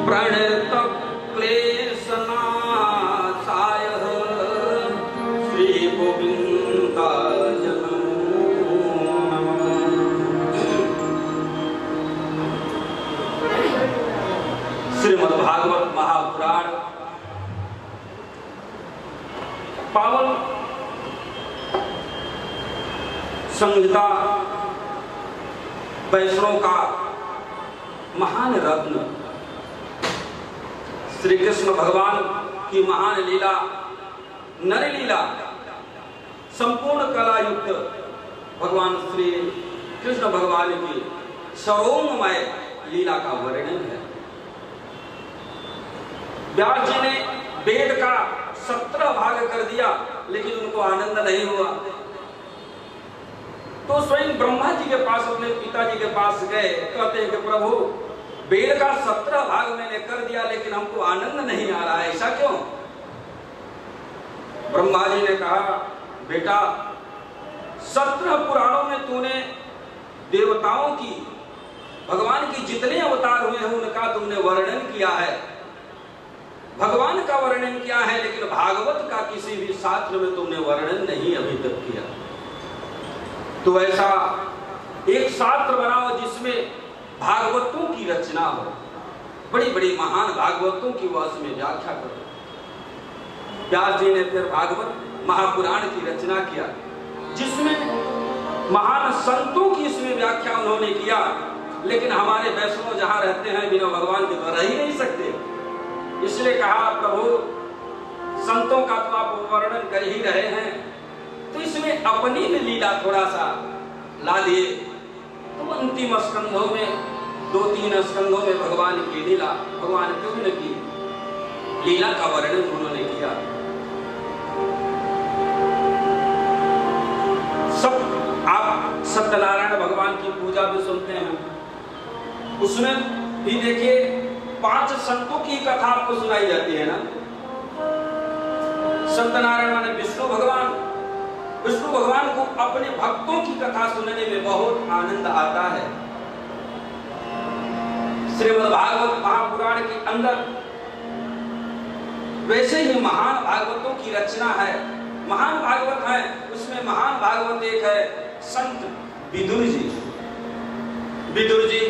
प्रणत क्लेशनाशाय श्री गोविंदाय नमो नमः। श्रीमद्भागवत महापुराण पावन संहिता वैष्णव का महान रत्न श्री कृष्ण भगवान की महान लीला नर लीला संपूर्ण कला युक्त भगवान श्री कृष्ण भगवान की सर्वोमय लीला का वर्णन है। व्यास जी ने वेद का 17 भाग कर दिया लेकिन उनको आनंद नहीं हुआ, तो स्वयं ब्रह्मा जी के पास अपने पिताजी के पास गए, कहते हैं कि प्रभु वेद का 17 भाग मैंने कर दिया लेकिन हमको आनंद नहीं आ रहा है, ऐसा क्यों? ब्रह्मा जी ने कहा बेटा 17 पुराणों में तूने देवताओं की भगवान की जितने अवतार हुए हैं उनका तुमने वर्णन किया है, भगवान का वर्णन किया है, लेकिन भागवत का किसी भी शास्त्र में तुमने वर्णन नहीं अभी तक किया। तो ऐसा एक शास्त्र बनाओ जिसमें भागवतों की रचना हो, बड़ी बड़ी महान भागवतों की वह उसमें व्याख्या करो। व्यास जी ने फिर भागवत महापुराण की रचना किया जिसमें महान संतों की इसमें व्याख्या उन्होंने किया, लेकिन हमारे वैष्णव जहां रहते हैं बिना भगवान के तो रह ही नहीं सकते, इसलिए कहा प्रभु संतों का तो आप वर्णन कर ही रहे हैं तो इसमें अपनी भी लीला थोड़ा सा ला दिए। तो अंतिम स्कंधों में 2-3 स्कंधों में भगवान की लीला, भगवान कृष्ण की लीला का वर्णन उन्होंने किया। सब आप सत्यनारायण भगवान की पूजा भी सुनते हैं, उसमें भी देखिए 5 संतों की कथा आपको सुनाई जाती है ना। सत्यनारायण माने विष्णु भगवान को अपने भक्तों की कथा सुनने में बहुत आनंद आता है। श्रीमद्भागवत महापुराण के अंदर वैसे ही महान भागवतों की रचना है, महान भागवत है, उसमें महान भागवत एक है संत विदुर जी। विदुर जी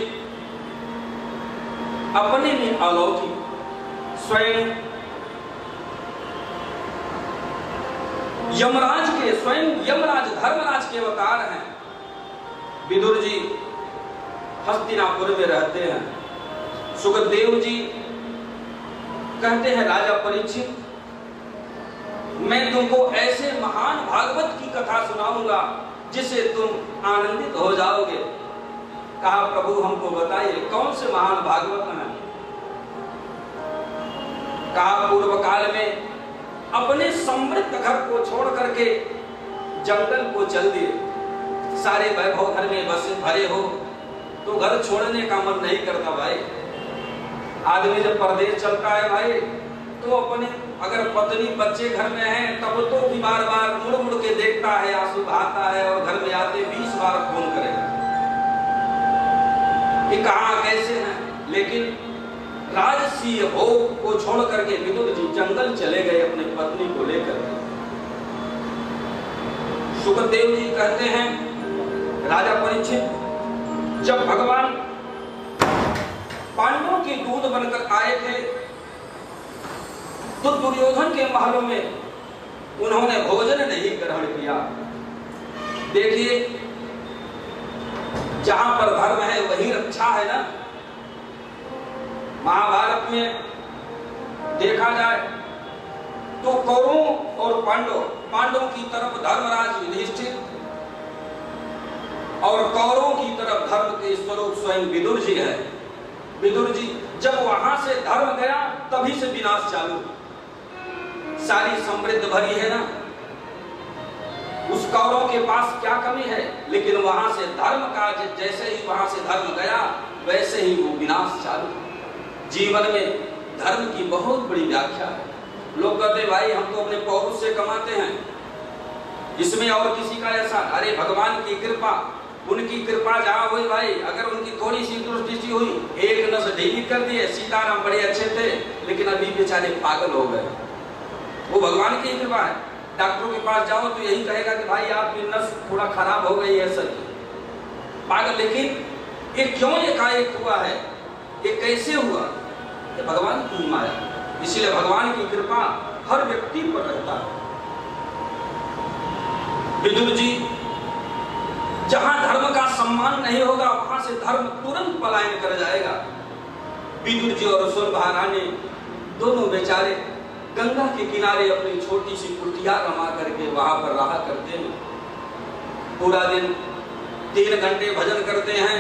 अपने में अलौकिक, स्वयं यमराज के, स्वयं यमराज धर्मराज के अवतार हैं। विदुर जी हस्तिनापुर में रहते हैं। सुखदेव जी कहते हैं राजा परीक्षित मैं तुमको ऐसे महान भागवत की कथा सुनाऊंगा जिससे तुम आनंदित हो जाओगे। कहा प्रभु हमको बताइए कौन से महान भागवत हैं? कहा पूर्व काल में अपने समृद्ध घर को छोड़ करके जंगल को चल दिए, सारे वैभव घर में बसे भरे हो तो घर छोड़ने का मन नहीं करता भाई। आदमी जब परदेश चलता है भाई तो अपने अगर पत्नी बच्चे घर में हैं तब तो भी बार बार मुड़ मुड़ के देखता है, आंसू बहाता है और घर में आते 20 बार फोन करेगा कि कहाँ कैसे हैं। लेकिन राजसी भोग को छोड़ करके विदुर जी जंगल चले गए अपने पत्नी को लेकर। सुखदेव जी कहते हैं राजा परीक्षित जब भगवान पांडवों के दूध बनकर आए थे तो दुर्योधन के महलों में उन्होंने भोजन नहीं ग्रहण किया। देखिए जहां पर धर्म है वही रक्षा है ना। महाभारत में देखा जाए तो कौरवों और पांडवों की तरफ धर्मराज युधिष्ठिर और कौरवों की तरफ धर्म के स्वरूप स्वयं विदुर जी है। विदुर जी जब वहां से धर्म गया तभी से विनाश चालू, सारी समृद्ध भरी है ना। उस कौरवों के पास क्या कमी है, लेकिन वहां से धर्म का जैसे ही वहां से धर्म गया वैसे ही वो विनाश चालू। जीवन में धर्म की बहुत बड़ी व्याख्या है। लोग कहते भाई हम तो अपने पौरुष से कमाते हैं, इसमें और किसी का ऐसा, अरे भगवान की कृपा उनकी कृपा जहाँ हुई भाई, अगर उनकी थोड़ी सी दृष्टि हुई, एक नस ढीली कर दिए, सीताराम बड़े अच्छे थे लेकिन अभी बेचारे पागल हो गए। वो भगवान की कृपा है। डॉक्टरों के पास जाओ तो यही कहेगा कि भाई आपकी नस थोड़ा खराब हो गई है, सर पागल। लेकिन ये क्यों एकाएक हुआ है, ये कैसे हुआ, ये भगवान की माया। इसलिए भगवान की कृपा हर व्यक्ति पर रहता है। विदुर जी, जहां धर्म का सम्मान नहीं होगा वहां से धर्म तुरंत पलायन कर जाएगा। विदुर जी और सुरभा रानी दोनों बेचारे गंगा के किनारे अपनी छोटी सी कुटिया रमा करके वहां पर रहा करते हैं। पूरा दिन 3 घंटे भजन करते हैं,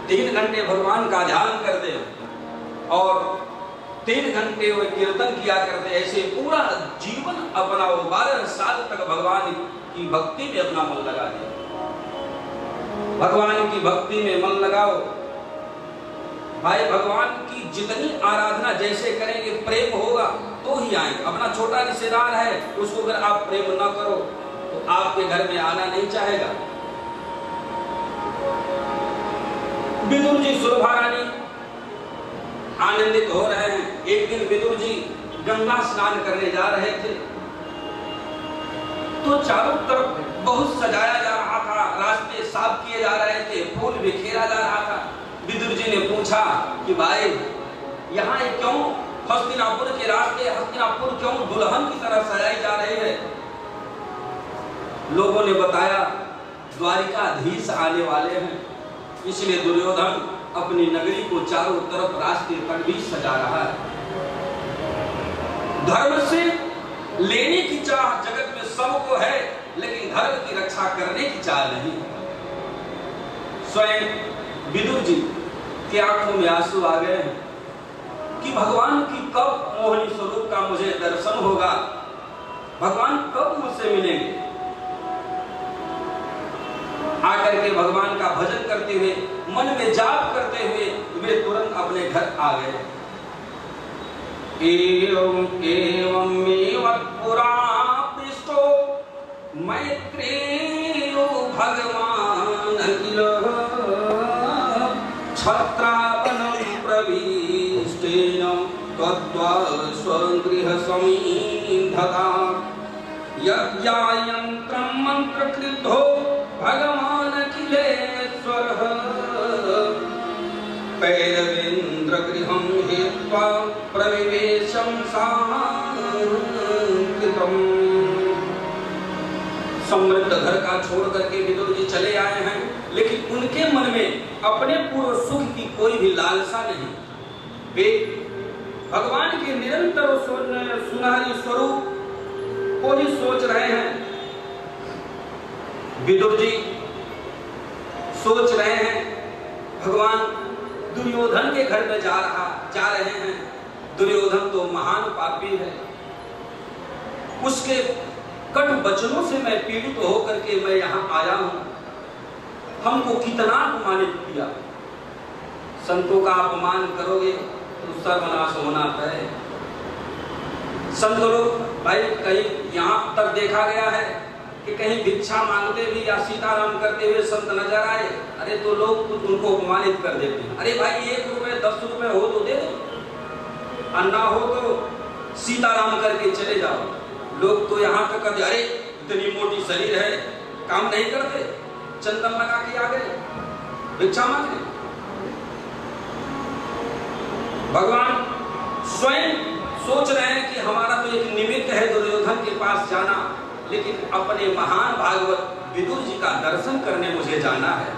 3 घंटे भगवान का ध्यान करते हैं और 3 घंटे वो कीर्तन किया करते। ऐसे पूरा जीवन अपना वो 12 साल तक भगवान की भक्ति में अपना मन लगा दिया। भगवान की भक्ति में मन लगाओ भाई, भगवान की जितनी आराधना जैसे करेंगे प्रेम होगा तो ही आएंगे। अपना छोटा रिश्तेदार है उसको अगर आप प्रेम ना करो तो आपके घर में आना नहीं चाहेगा। विदुर जी सुरभा रानी आनंदित हो रहे हैं। एक दिन विदुर जी गंगा स्नान करने जा रहे थे तो चारों तरफ बहुत सजाया जा रहा था, रास्ते साफ किए जा रहे थे, फूल बिखेरा जा रहा था। विदुर जी ने पूछा कि भाई यहाँ क्यों हस्तिनापुर के रास्ते, हस्तिनापुर क्यों दुल्हन की तरह सजाई जा रही है? लोगों ने बताया द्वारिकाधीश आने वाले हैं, इसलिए दुर्योधन अपनी नगरी को चारों तरफ रास्ते पर भी सजा रहा है। धर्म से लेने की चाह जगत में सबको है, लेकिन धर्म की रक्षा करने की चाह नहीं। स्वयं विदुर जी की आंखों में आंसू आ गए कि भगवान की कब मोहिनी स्वरूप का मुझे दर्शन होगा, भगवान कब मुझसे मिलेंगे। आकर के भगवान का भजन करते हुए, मन में जाप करते हुए वे तुरंत अपने घर आ गए। एवं पुरा पृष्ठो मैत्रेयो भगवान अखिल छत्रावनं प्रविष्टेन त्वद्वा स्वगृह समीधता यज्ञयंत्रं मंत्रकृद्धो भगवान अखिलेश्वरः पैरवेन्द्र गृहं हेत्वा प्रविवेशं सांकृतम्। समृद्ध घर का छोड़ करके विदुर जी चले आए हैं, लेकिन उनके मन में अपने पूर्व सुख की कोई भी लालसा नहीं। वे भगवान के निरंतर सुनहरी स्वरूप को ही सोच रहे हैं। विदुर जी सोच रहे हैं भगवान दुर्योधन के घर में जा रहे हैं। दुर्योधन तो महान पापी है, उसके कटु वचनों से मैं पीड़ित होकर के मैं यहाँ आया हूँ। हमको कितना अपमानित किया। संतों का अपमान करोगे तो सर्वनाश होना तय। संत लोग भाई कहीं यहाँ तक देखा गया है कि कहीं भिक्षा मांगते भी या सीताराम करते हुए संत नजर आए, अरे तो लोग उनको अपमानित कर देते हैं। अरे भाई 1 रुपए 10 रुपए हो तो दे दो, अन्ना हो तो सीताराम करके चले जाओ। लोग तो यहाँ तक कहते अरे इतनी मोटी शरीर है, काम नहीं करते, चंदन लगा के आ गए भिक्षा मांगने। भगवान स्वयं सोच रहे हैं कि हमारा तो एक निमित्त है दुर्योधन के पास जाना, लेकिन अपने महान भागवत विदुर जी का दर्शन करने मुझे जाना है।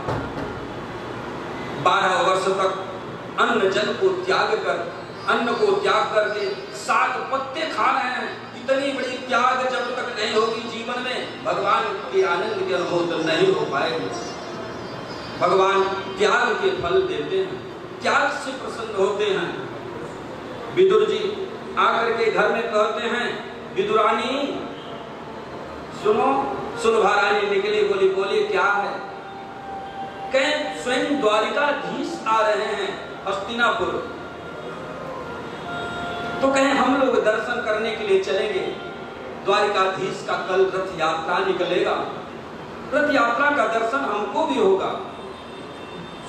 12 वर्ष तक अन्न जल को त्याग कर, अन्न को त्याग करके साग पत्ते खा रहे हैं। इतनी बड़ी त्याग जब तक नहीं होगी जीवन में, भगवान के आनंद के अनुभव तो नहीं हो पाएंगे। भगवान त्याग के फल देते हैं, त्याग से प्रसन्न होते हैं। विदुर जी आकर के घर में कहते हैं विदुरानी सुनो। सुरभा रानी निकली, बोली क्या है? कहें स्वयं द्वारिकाधीश आ रहे हैं हस्तिनापुर, तो कहें हम लोग दर्शन करने के लिए चलेंगे। द्वारिकाधीश का कल रथ यात्रा निकलेगा, रथ यात्रा का दर्शन हमको भी होगा।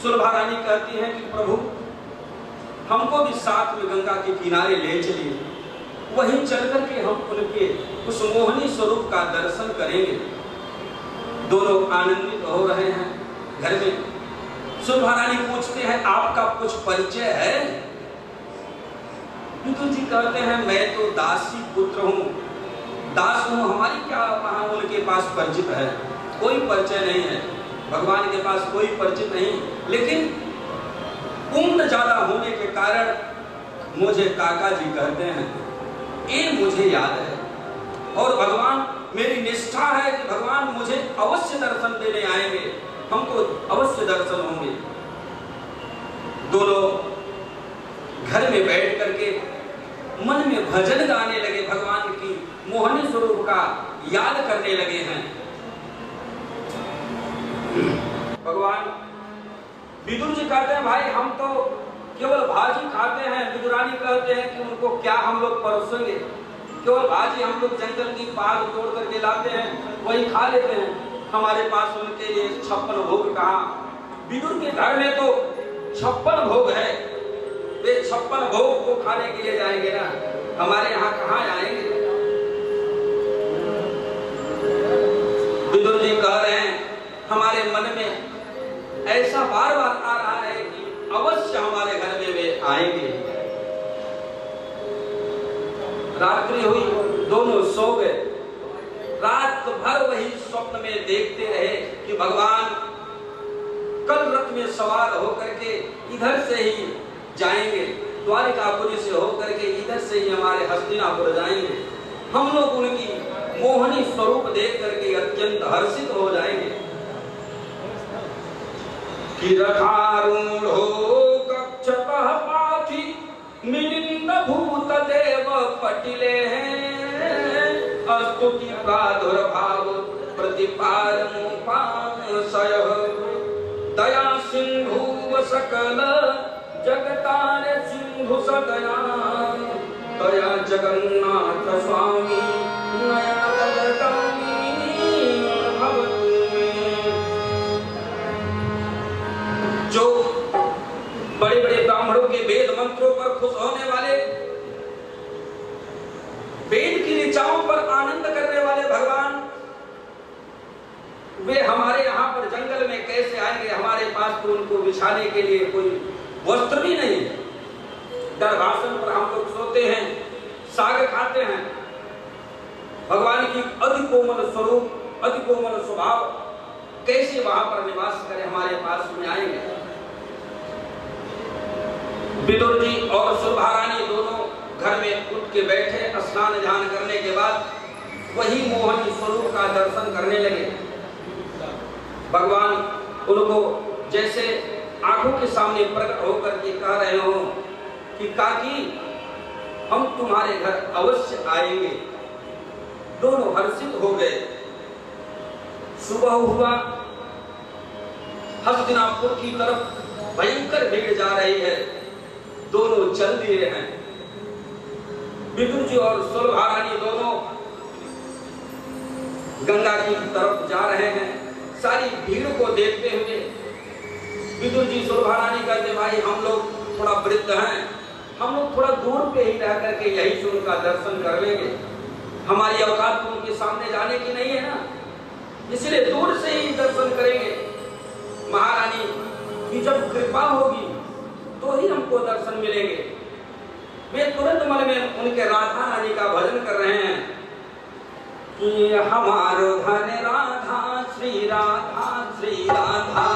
सुलभा रानी कहती है कि प्रभु हमको भी साथ में गंगा के किनारे ले चलिए, वहीं चल करके हम उनके उस मोहनी स्वरूप का दर्शन करेंगे। दोनों आनंदित हो रहे हैं। घर में सुलभा रानी पूछते हैं आपका कुछ परिचय है? विदुर जी कहते हैं मैं तो दासी पुत्र हूँ, दास हूँ, हमारी क्या वहां उनके पास परिचित है? कोई परिचय नहीं है, भगवान के पास कोई परिचित नहीं। लेकिन उम्र ज्यादा होने के कारण मुझे काका जी कहते हैं, ये मुझे याद है। और भगवान, मेरी निष्ठा है कि भगवान मुझे अवश्य दर्शन देने आएंगे, हमको अवश्य दर्शन होंगे। दोनों घर में बैठ करके मन में भजन गाने लगे, भगवान की मोहनी स्वरूप का याद करने लगे हैं। भगवान विदुर जी कहते हैं भाई हम तो केवल भाजी खाते हैं। विदुरानी कहते हैं कि उनको क्या हम लोग परोसेंगे, केवल भाजी हम लोग जंगल की पात तोड़ करके लाते हैं, वही खा लेते हैं, हमारे पास उनके लिए 56 भोग कहाँ? विदुर के घर में तो 56 भोग है, वे 56 भोग को खाने के लिए जाएंगे ना, हमारे यहाँ कहाँ आएंगे? विदुर जी कह रहे हैं हमारे मन में ऐसा बार बार आ रहा है कि अवश्य हमारे घर में वे आएंगे। रात्रि हुई, दोनों सो गए। रात भर वही स्वप्न में देखते रहे कि भगवान कल रथ में सवार होकर के इधर से ही जाएंगे, द्वारिकापुरी से होकर के इधर से ही हमारे हस्तिनापुर जाएंगे। हम लोग उनकी मोहनी स्वरूप देख करके अत्यंत हर्षित हो जाएंगे। कि रथारूढ़ो कक्षतः पाठी मिलिंद भूत देव पटिले स्तुति प्रादुर्भाव प्रतिपारमुपाशय दया सिंधु सकल जगतार सिंधु सदया दया जगन्नाथ स्वामी नया जो बड़े बड़े ब्राह्मणों के वेद मंत्रों पर खुश होने वाले, वेद की ऋचाओं पर आनंद करने वाले भगवान, वे हमारे यहाँ पर जंगल में कैसे आएंगे? हमारे पास तो उनको बिछाने के लिए कोई वस्त्र भी नहीं। दरभाषण पर हम लोग सोते हैं, साग खाते हैं। भगवान की अति कोमल स्वरूप, अति कोमल स्वभाव कैसे वहां पर निवास करे, हमारे पास में आएंगे? विदुर जी और सुलभा रानी दोनों घर में उठ के बैठे, स्नान ध्यान करने के बाद वही मोहनी स्वरूप का दर्शन करने लगे। भगवान उनको जैसे आंखों के सामने प्रकट होकर के कह रहे हो कि काकी हम तुम्हारे घर अवश्य आएंगे। दोनों हर्षित हो गए। सुबह हुआ, हस्तिनापुर की तरफ भयंकर भीड़ जा रही है, दोनों चल दिए हैं। विदुर जी और सुलभा रानी दोनों गंगा की तरफ जा रहे हैं। सारी भीड़ को देखते हुए विदुर जी सुलभा रानी कहते भाई हम लोग थोड़ा वृद्ध हैं, हम लोग थोड़ा दूर पे ही रह करके यही से उनका दर्शन कर लेंगे, हमारी औकात तो उनके सामने जाने की नहीं है ना, इसलिए दूर से ही दर्शन करेंगे। महारानी की जब कृपा होगी तो ही हमको दर्शन मिलेंगे। वे तुरंत मन में उनके राधा रानी का भजन कर रहे हैं कि हमारो धन राधा श्री राधा श्री राधा।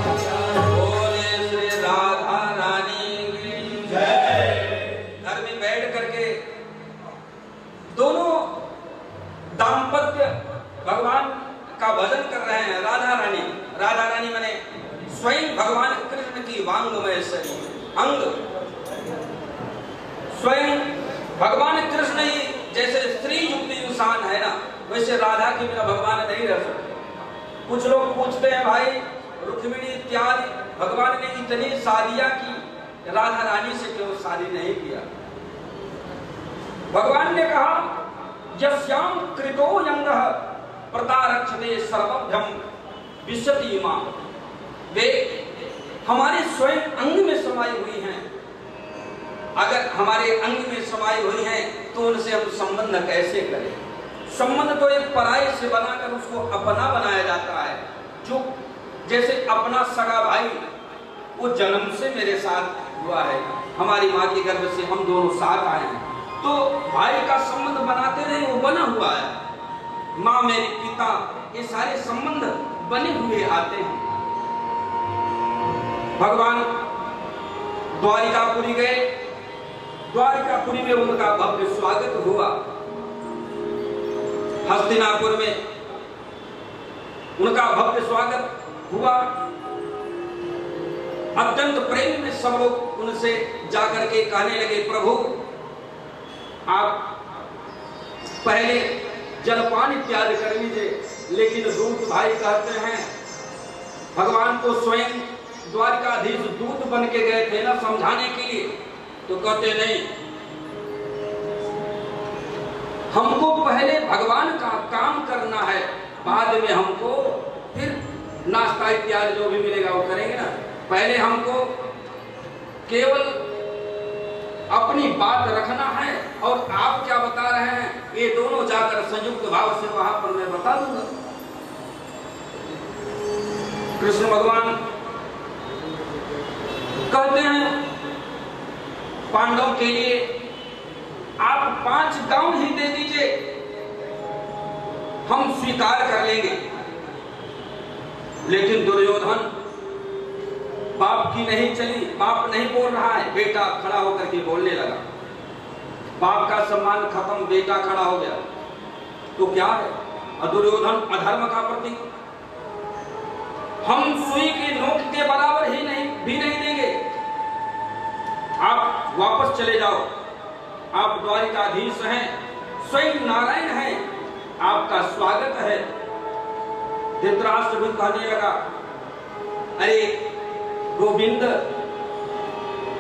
बोले श्री राधा रानी भजन कर रहे हैं। राधा रानी माने स्वयं भगवान कृष्ण की वांगमय शरीर अंग, स्वयं भगवान कृष्ण ही जैसे स्त्री युक्त इंसान है ना, वैसे राधा के बिना भगवान नहीं रह सकते। कुछ लोग पूछते हैं भाई रुक्मिणी इत्यादि भगवान ने इतनी शादियां की, राधा रानी से क्यों शादी नहीं किया? भगवान ने कहा यस्याम कृतो यंगः प्रतारक्षते सर्वभ्यम विशति मां, वे हमारे स्वयं अंग में समाई हुई हैं। अगर हमारे अंग में समाई हुई हैं तो उनसे हम संबंध कैसे करें? संबंध तो एक पराये से बनाकर उसको अपना बनाया जाता है। जो जैसे अपना सगा भाई, वो जन्म से मेरे साथ हुआ है, हमारी माँ के गर्भ से हम दोनों साथ आए हैं, तो भाई का संबंध बनाते रहे, वो बना हुआ है। माँ मेरे पिता, ये सारे संबंध बने हुए आते हैं। भगवान द्वारिकापुरी गए, द्वारिकापुरी में उनका भव्य स्वागत हुआ। हस्तिनापुर में उनका भव्य स्वागत हुआ। अत्यंत प्रेम में सब लोग उनसे जाकर के कहने लगे प्रभु आप पहले जलपान इत्यादि कर लीजिए। लेकिन दूत भाई कहते हैं भगवान तो स्वयं द्वारिकाधीश दूत बन के गए थे ना समझाने के लिए, तो कहते नहीं, हमको पहले भगवान का काम करना है, बाद में हमको फिर नाश्ता इत्यादि जो भी मिलेगा वो करेंगे ना। पहले हमको केवल अपनी बात रखना है और आप क्या बता रहे हैं ये दोनों जाकर संयुक्त भाव से वहां पर मैं बता दूंगा। कृष्ण भगवान कहते हैं पांडवों के लिए आप 5 गांव ही दे दीजिए, हम स्वीकार कर लेंगे। लेकिन दुर्योधन बाप की नहीं चली, बाप नहीं बोल रहा है, बेटा खड़ा होकर के बोलने लगा। बाप का सम्मान खत्म, बेटा खड़ा हो गया तो क्या है? दुर्योधन अधर्म का प्रतीक। हम सुई के नोक के बराबर ही भी नहीं देंगे, आप वापस चले जाओ। आप द्वारिकाधीश हैं, स्वयं नारायण हैं, आपका स्वागत है। धृतराष्ट्र भी कहने लगा अरे गोविंद,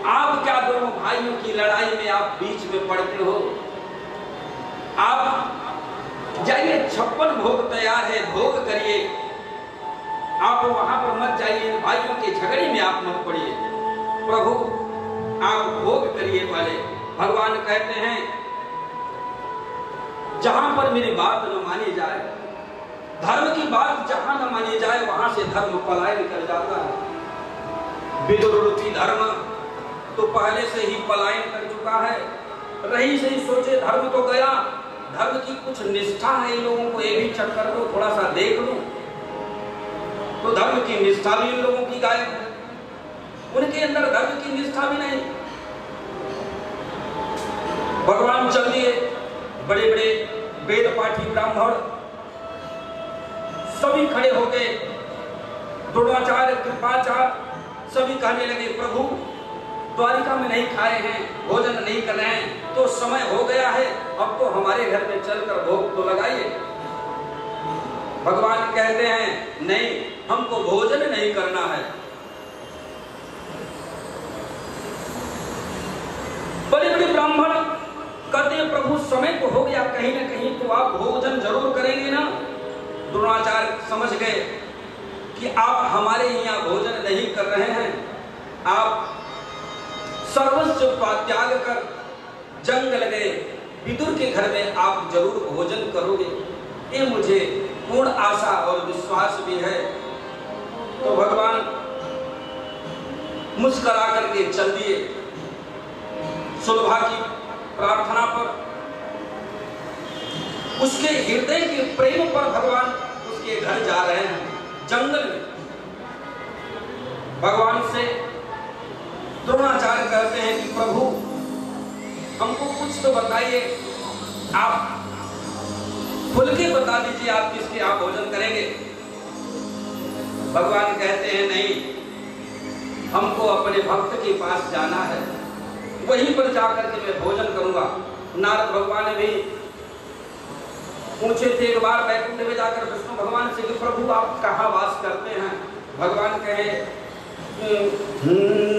आप क्या दोनों भाइयों की लड़ाई में आप बीच में पड़ते हो? आप जाइए, 56 भोग तैयार है, भोग करिए। आप वहां पर मत जाइए, भाइयों के झगड़े में आप मत पड़िए। प्रभु आप भोग करिए पहले। भगवान कहते हैं जहां पर मेरी बात न मानी जाए, धर्म की बात जहां न मानी जाए, वहां से धर्म पलायन कर जाता है। विदुररूपी धर्म तो पहले से ही पलायन कर चुका है। रही सही सोचे धर्म तो गया, धर्म की कुछ निष्ठा है इन लोगों को, ये भी चेक कर लो, थोड़ा सा देख लो, तो धर्म की निष्ठा भी इन लोगों की गायब है। उनके अंदर धर्म की निष्ठा भी नहीं। भगवान चल दिए, बड़े बड़े वेद पाठी ब्राह्मण सभी खड़े हो गए, द्रोणाचार्य कृपाचार्य सभी कहने लगे प्रभु द्वारिका में नहीं खाए हैं, भोजन नहीं कर रहे हैं, तो समय हो गया है, अब तो हमारे घर में चलकर भोग तो लगाइए। भगवान कहते हैं नहीं, हमको भोजन नहीं करना है। बड़े बड़े ब्राह्मण कहते हैं प्रभु समय तो हो गया, कहीं ना कहीं तो आप भोजन जरूर करेंगे ना। द्रोणाचार्य समझ गए कि आप हमारे यहाँ भोजन नहीं कर रहे हैं, आप सर्वस्व त्याग कर जंगल गए, विदुर के घर में आप जरूर भोजन करोगे, ये मुझे पूर्ण आशा और विश्वास भी है। तो भगवान मुस्कुरा करके चल दिए। सुलभा की प्रार्थना पर, उसके हृदय के प्रेम पर भगवान उसके घर जा रहे हैं। जंगल में भगवान से द्रोणाचार्य कहते हैं कि प्रभु हमको कुछ तो बताइए, आप खुल के बता दीजिए आप किसके आप भोजन करेंगे। भगवान कहते हैं नहीं, हमको अपने भक्त के पास जाना है, वहीं पर जाकर के मैं भोजन करूंगा। नारद भगवान भी पूछे थे एक बार बैकुंठ में जाकर विष्णु भगवान से कि प्रभु आप कहाँ वास करते हैं। भगवान कहे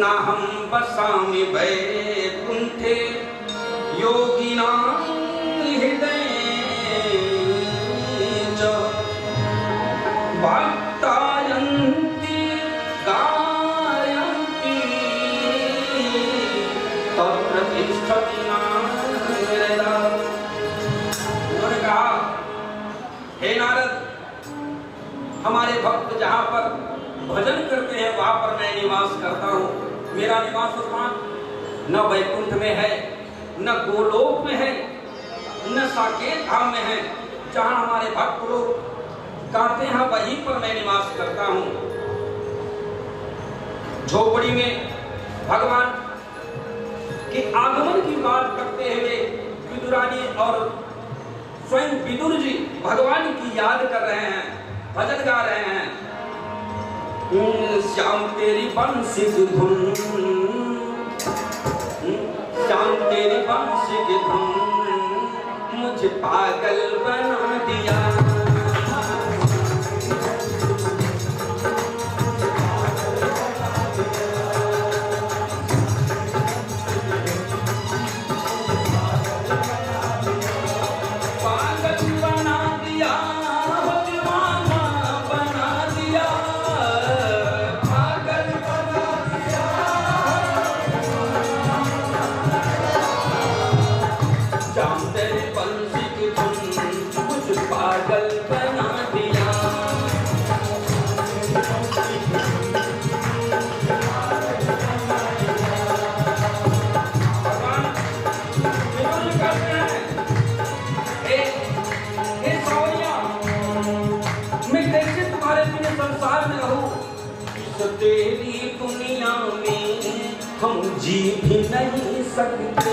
ना हम बसामि वैकुंठे योगिनां हृदये च भक्तायन्ति गायन्ति तत्र तिष्ठति नारद। उन्होंने कहा हे नारद, हमारे भक्त जहाँ पर भजन करते हैं वहां पर मैं निवास करता हूँ। मेरा निवास स्थान न वैकुंठ में है, न गोलोक में है, न साकेत धाम में है। जहाँ हमारे भक्त लोग गाते हैं वहीं पर मैं निवास करता हूँ। झोपड़ी में भगवान के आगमन की बात करते हुए विदुरानी और स्वयं विदुर जी भगवान की याद कर रहे हैं, भजन गा रहे हैं। श्याम तेरी बंसी की धुन, श्याम तेरी बंसी की धुन मुझे पागल बना दिया। तेरी दुनिया में हम जी भी नहीं सकते।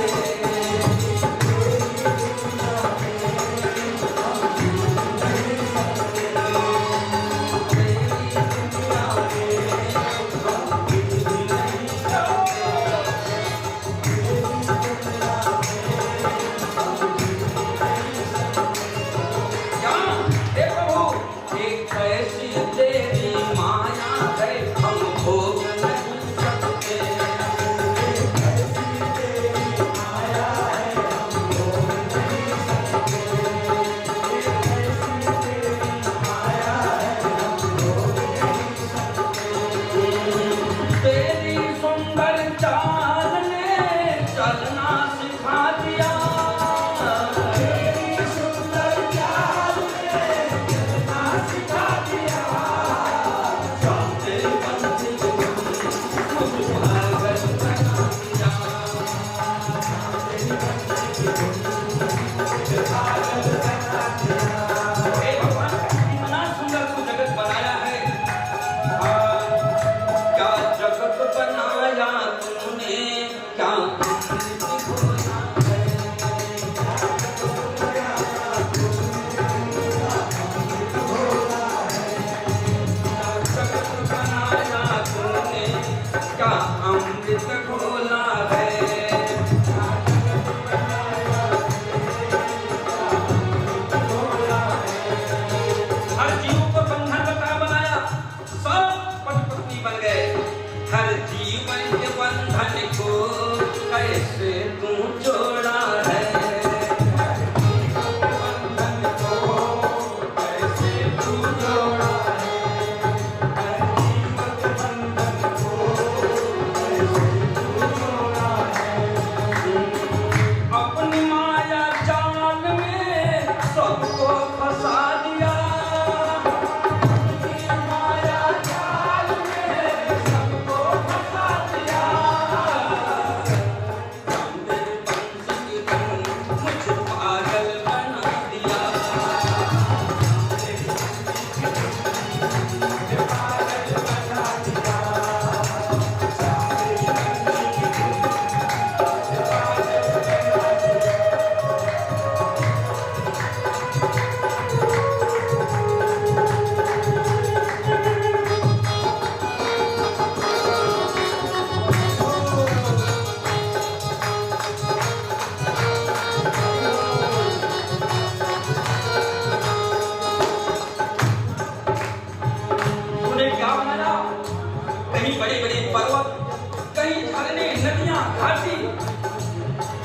घाटी,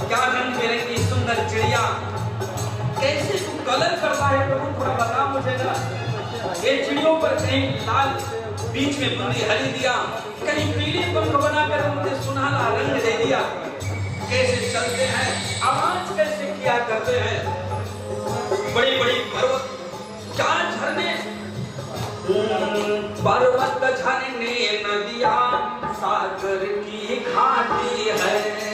क्या रंग बिरंगी सुंदर चिड़िया, कैसे तू कलर करता है प्रभु, थोड़ा बता मुझे ना। ये चिड़ियों पर कहीं लाल, बीच में बुंदी हरी दिया, कहीं पीले पंख बनाकर उन्हें सुनहरा रंग दे दिया। कैसे चलते हैं, आवाज कैसे किया करते हैं, बड़ी बड़ी पर्वत, क्या झरने, पर्वत झरने नदियां, सागर की घाटी है।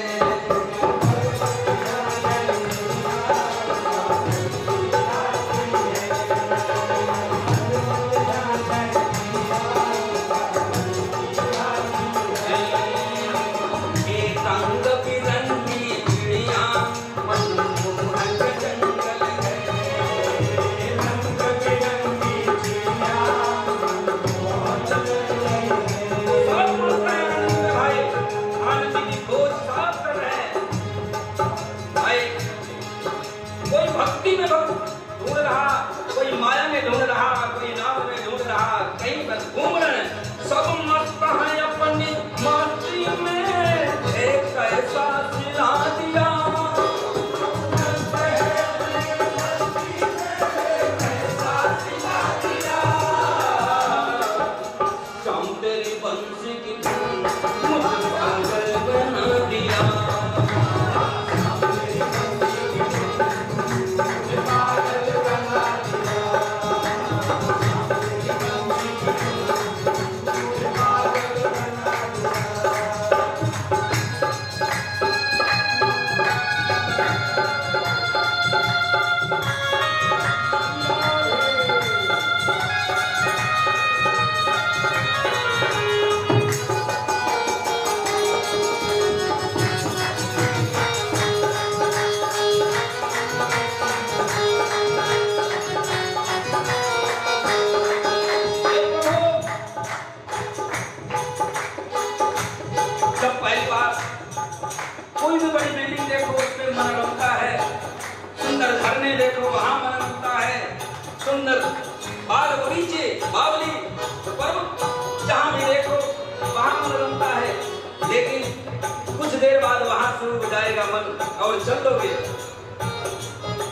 और चलोगे,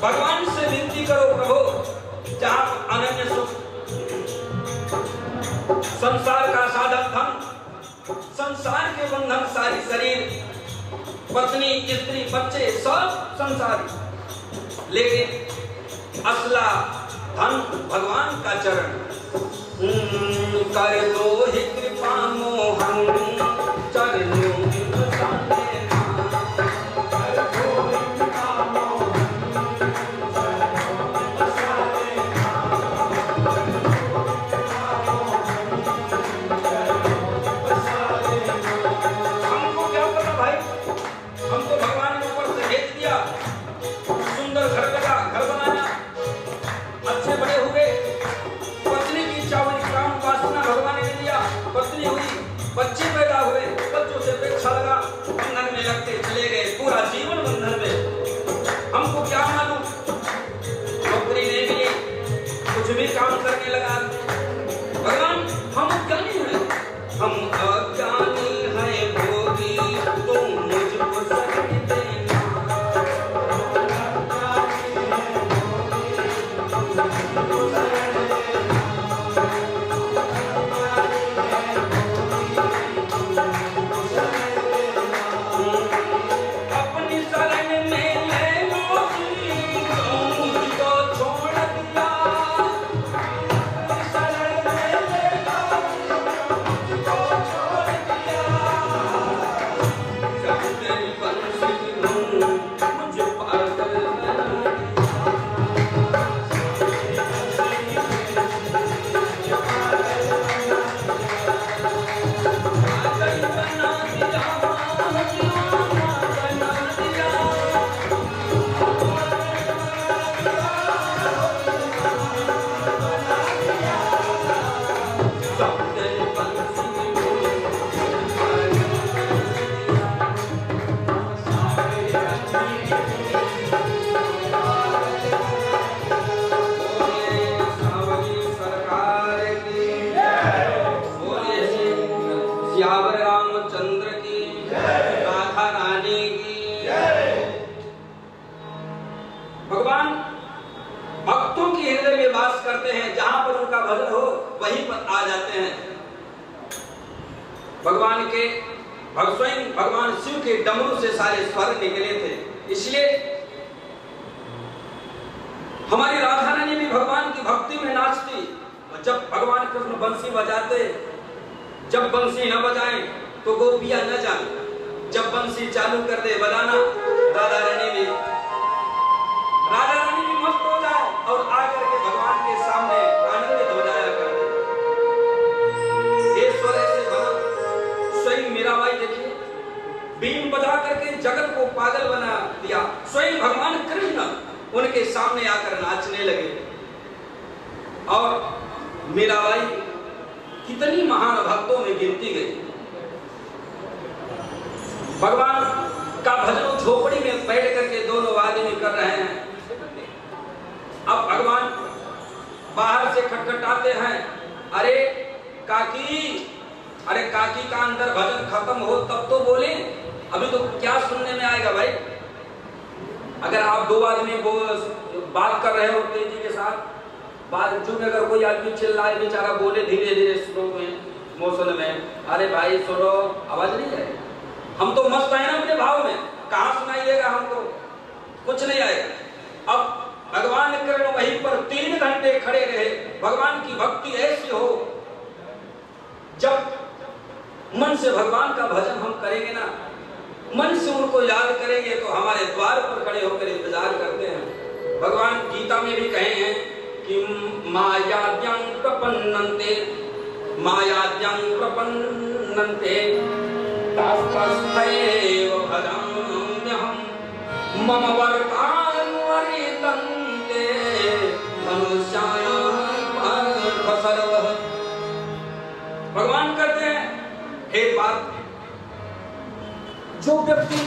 भगवान से विनती करो प्रभु, जहां अनन्य सुख, संसार का साधन धन, संसार के बंधन, सारी शरीर, पत्नी स्त्री बच्चे सब संसार, लेकिन असला धन भगवान का चरण। कर दो ही कृपा मोहन चरणों बच्चे आ जाते हैं। स्वयं भगवान शिव के डमरू से सारे स्वर निकले थे। इसलिए हमारी राधा रानी भी भगवान की भक्ति में नाचती। और जब भगवान कृष्ण बंसी बजाते, जब बंसी न बजाएं तो गोपियां न जाने, जब बंसी चालू कर दे बजाना, राधा रानी भी मस्त हो जाए और आकर के भगवान के सामने आनंदित हो जाया करते। ये स्वर ऐसे बना। स्वयं मीराबाई देखिए, बीन बजा करके जगत को पागल बना दिया। स्वयं भगवान कृष्ण उनके सामने आकर नाचने लगे। और मीराबाई कितनी महान भक्तों में गिनती गई। भगवान का भजन झोपड़ी में बैठ करके दोनों आदमी कर रहे हैं। अब भगवान बाहर से खटखटाते हैं, अरे काकी का अंदर भजन खत्म हो तब तो बोले, अभी तो क्या सुनने में आएगा भाई। अगर आप दो आदमी बात कर रहे हो तेजी के साथ, बाजू में अगर कोई आदमी चिल्लाए, बेचारा बोले धीरे धीरे स्लो में, मोशन में, अरे भाई सुनो, आवाज नहीं आएगी। हम तो मस्त है ना अपने भाव में, कहाँ सुनाइएगा हमको, कुछ नहीं आएगा। अब भगवान कृष्ण वहीं पर 3 घंटे खड़े रहे। भगवान की भक्ति ऐसी हो, जब मन से भगवान का भजन हम करेंगे ना, मन से उनको याद करेंगे तो हमारे द्वार पर खड़े होकर इंतजार करते हैं। भगवान गीता में भी कहे हैं कि मायाद्यं प्रपन्नन्ते तस्मैव भजाम्यहं मम वर्तान्वरितन्ते मनुष्याणां सर्वः। भगवान कहते हैं, हे पार्थ, जो व्यक्ति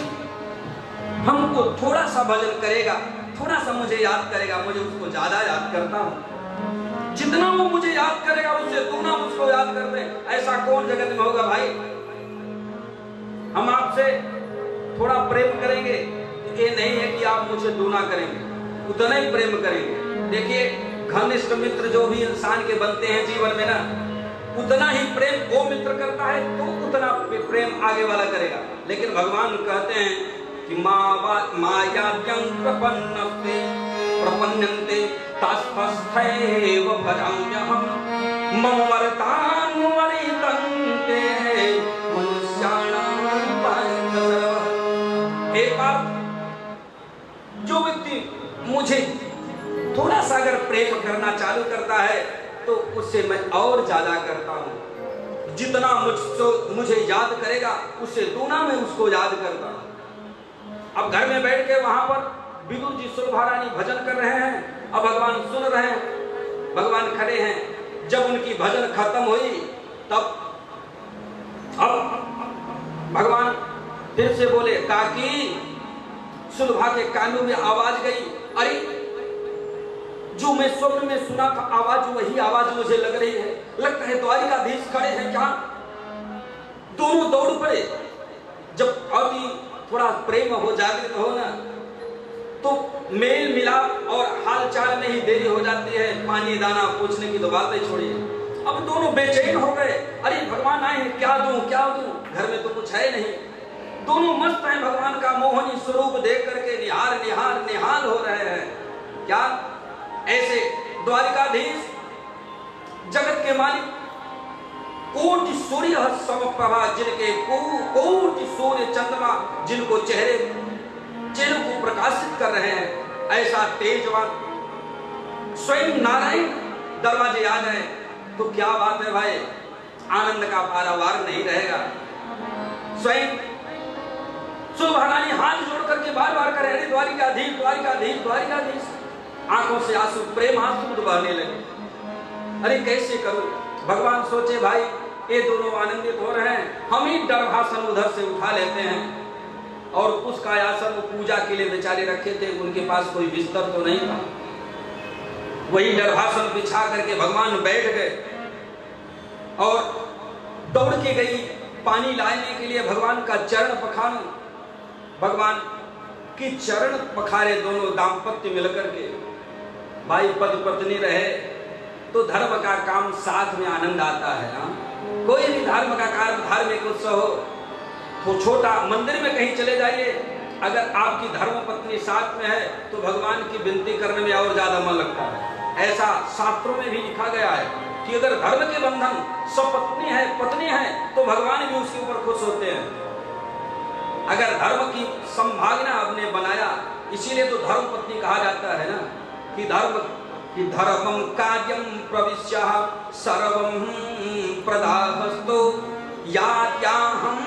हमको थोड़ा सा भजन करेगा, थोड़ा सा मुझे याद करेगा, मुझे उसको ज्यादा याद करता हूं। जितना वो मुझे याद करेगा उससे दुगना मुझको याद करते हैं। ऐसा कौन जगत में होगा भाई। हम आपसे थोड़ा प्रेम करेंगे, ये नहीं है कि आप मुझे दुगना करेंगे, उतना ही प्रेम करेंगे। देखिए, घनिष्ठ मित्र जो भी इंसान के बनते हैं जीवन में ना, उतना ही प्रेम वो मित्र करता है तो उतना प्रेम आगे वाला करेगा। लेकिन भगवान कहते हैं कि मायाद्यं प्रपन्नन्ते तस्मैव भजाम्यहं मम वर्तान्वरितन्ते मनुष्याणां सर्वः। हे पार्थ, जो व्यक्ति मुझे थोड़ा सा अगर प्रेम करना चालू करता है तो उससे मैं और ज्यादा करता हूं। जितना मुझे याद करेगा उससे दूना मैं उसको याद करता हूं। अब घर में बैठ के वहां पर विदुर जी सुलभा रानी भजन कर रहे हैं, अब भगवान सुन रहे हैं, भगवान खड़े हैं। जब उनकी भजन खत्म हुई तब अब भगवान फिर से बोले, काकी। सुलभा के कानों में आवाज गई, अरे जो मैं स्वप्न में सुना था आवाज, वही आवाज मुझे लग रही है। लगता है द्वारिकाधीश खड़े हैं क्या। दोनों दौड़ पड़े। जब अति थोड़ा प्रेम हो, जागृत हो ना, तो मेल मिलाप और हाल चाल में ही देरी हो जाती है। पानी दाना पूछने की तो बात ही छोड़िए। अब दोनों बेचैन हो गए, अरे भगवान आए हैं, क्या दूं क्या दूं, घर में तो कुछ है नहीं। दोनों मस्त हैं, भगवान का मोहनी स्वरूप देख करके निहाल हो रहे हैं। क्या ऐसे द्वारिकाधीश, जगत के मालिक, कोटि सूर्य समप्रभा, जिनके कोटि सूर्य चंद्रमा जिनको चेहरे को प्रकाशित कर रहे हैं, ऐसा तेजवान स्वयं नारायण दरवाजे आ जाए तो क्या बात है भाई, आनंद का पारावार नहीं रहेगा। स्वयं सुलभा रानी हाथ जोड़ करके बार बार करे, अरे द्वारिकाधीश द्वारिकाधीश द्वारिकाधीश। आंखों से आंसू, प्रेम आंसू बहने लगे। अरे कैसे करूं। भगवान सोचे भाई ये दोनों आनंदित हो रहे हैं, हम ही डरभासन उधर से उठा लेते हैं। और उसका आसन पूजा के लिए बेचारे रखे थे, उनके पास कोई बिस्तर तो नहीं था। वही डरभासन बिछा करके भगवान बैठ गए और दौड़ के गई पानी लाने के लिए भगवान का चरण पखारूं। भगवान की चरण पखारे दोनों दाम्पत्य मिलकर के, भाई पति पत्नी रहे, तो धर्म का काम साथ में आनंद आता है। कोई भी धर्म का कार्य, धार्मिक उत्सव हो तो छोटा मंदिर में कहीं चले जाइए, अगर आपकी धर्म पत्नी साथ में है तो भगवान की विनती करने में और ज्यादा मन लगता है। ऐसा शास्त्रों में भी लिखा गया है कि अगर धर्म के बंधन सपत्नी है, पत्नी है, तो भगवान भी उसके ऊपर खुश होते हैं। अगर धर्म की संभावना आपने बनाया, इसीलिए तो धर्म पत्नी कहा जाता है ना कि धर्मम कार्यम प्रविश्य सर्वं प्रदाहस्तो यात्याहं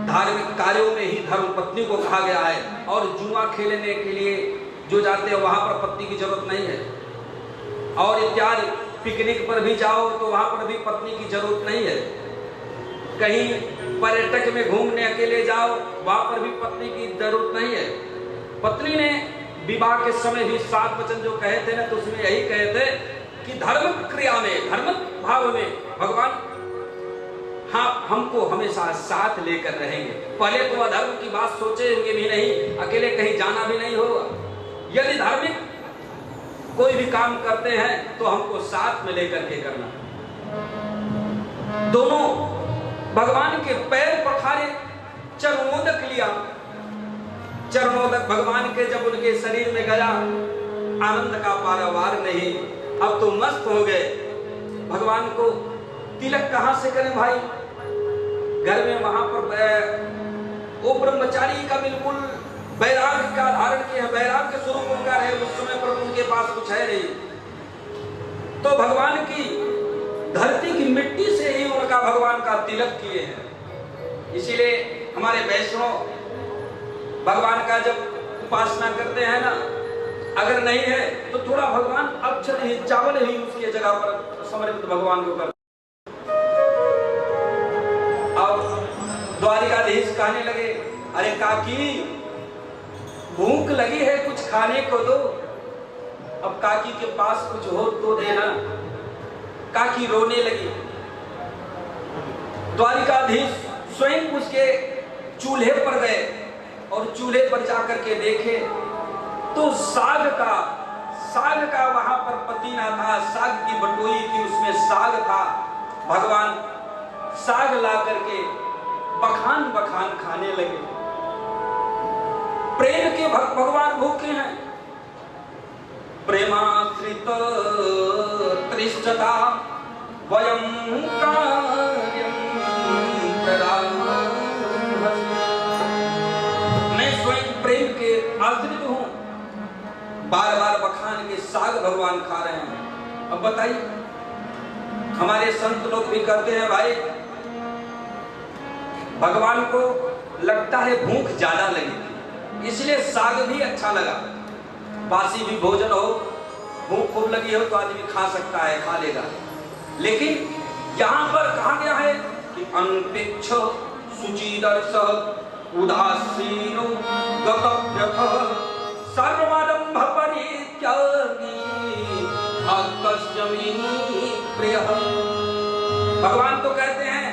धार्मिक कार्यों में ही धर्म पत्नी को कहा गया है। और जुआ खेलने के लिए जो जाते हैं वहां पर पत्नी की जरूरत नहीं है। और इत्यादि पिकनिक पर भी जाओ तो वहां पर भी पत्नी की जरूरत नहीं है। कहीं पर्यटक में घूमने अकेले जाओ, वहां पर भी पत्नी की जरूरत नहीं है। पत्नी ने विवाह के समय भी 7 वचन जो कहे थे ना, तो उसमें यही कहे थे कि धर्म क्रिया में, धर्म भाव में भगवान हाँ हमको हमेशा साथ लेकर रहेंगे। पहले तो अधर्म की बात सोचेंगे भी नहीं, अकेले कहीं जाना भी नहीं होगा। यदि धार्मिक कोई भी काम करते हैं तो हमको साथ में लेकर के करना। दोनों भगवान के पैर पखारे, चरणोदक लिया। चरणोदक भगवान के जब उनके शरीर में गया, आनंद का पारावार नहीं। अब तो मस्त हो गए। भगवान को तिलक कहां से करें भाई? घर में वहां पर वो ब्रह्मचारी का बिल्कुल वैराग्य का धारण किया, वैराग्य स्वरूप उनका है। उस समय पर उनके पास कुछ है नहीं, तो भगवान की धरती की मिट्टी से ही उनका भगवान का तिलक किए हैं। इसीलिए हमारे वैष्णव भगवान का जब उपासना करते हैं ना, अगर नहीं है तो थोड़ा भगवान अक्षर ही, चावल ही उसकी जगह पर समर्पित भगवान को कर। अब द्वारिकाधीश कहने लगे, अरे काकी भूख लगी है, कुछ खाने को दो। अब काकी के पास कुछ हो तो देना। काकी रोने लगी। द्वारिकाधीश स्वयं उसके चूल्हे पर गए और चूल्हे पर जाकर के देखे तो साग का वहां पर पतीना था, साग की बटोई थी, उसमें साग था। भगवान साग ला करके बखान बखान खाने लगे। प्रेम के भगवान भूखे हैं। प्रेमाश्रित त्रिष्ठता वयं कार्यं मैं स्वयं प्रेम के आश्रित हूं। बार बार बखान के साग भगवान खा रहे हैं। अब बताइए, हमारे संत लोग भी करते हैं भाई। भगवान को लगता है भूख ज्यादा लगी, इसलिए साग भी अच्छा लगा। बासी भी भोजन हो, भूख खूब लगी हो तो आदमी खा सकता है, खा लेगा। लेकिन यहाँ पर कहा गया है कि अनपेक्ष शुचिदर्श उदासीनो गतव्यथः सर्वारंभ परित्यागी भक्तस्य मे प्रियः। भगवान तो कहते हैं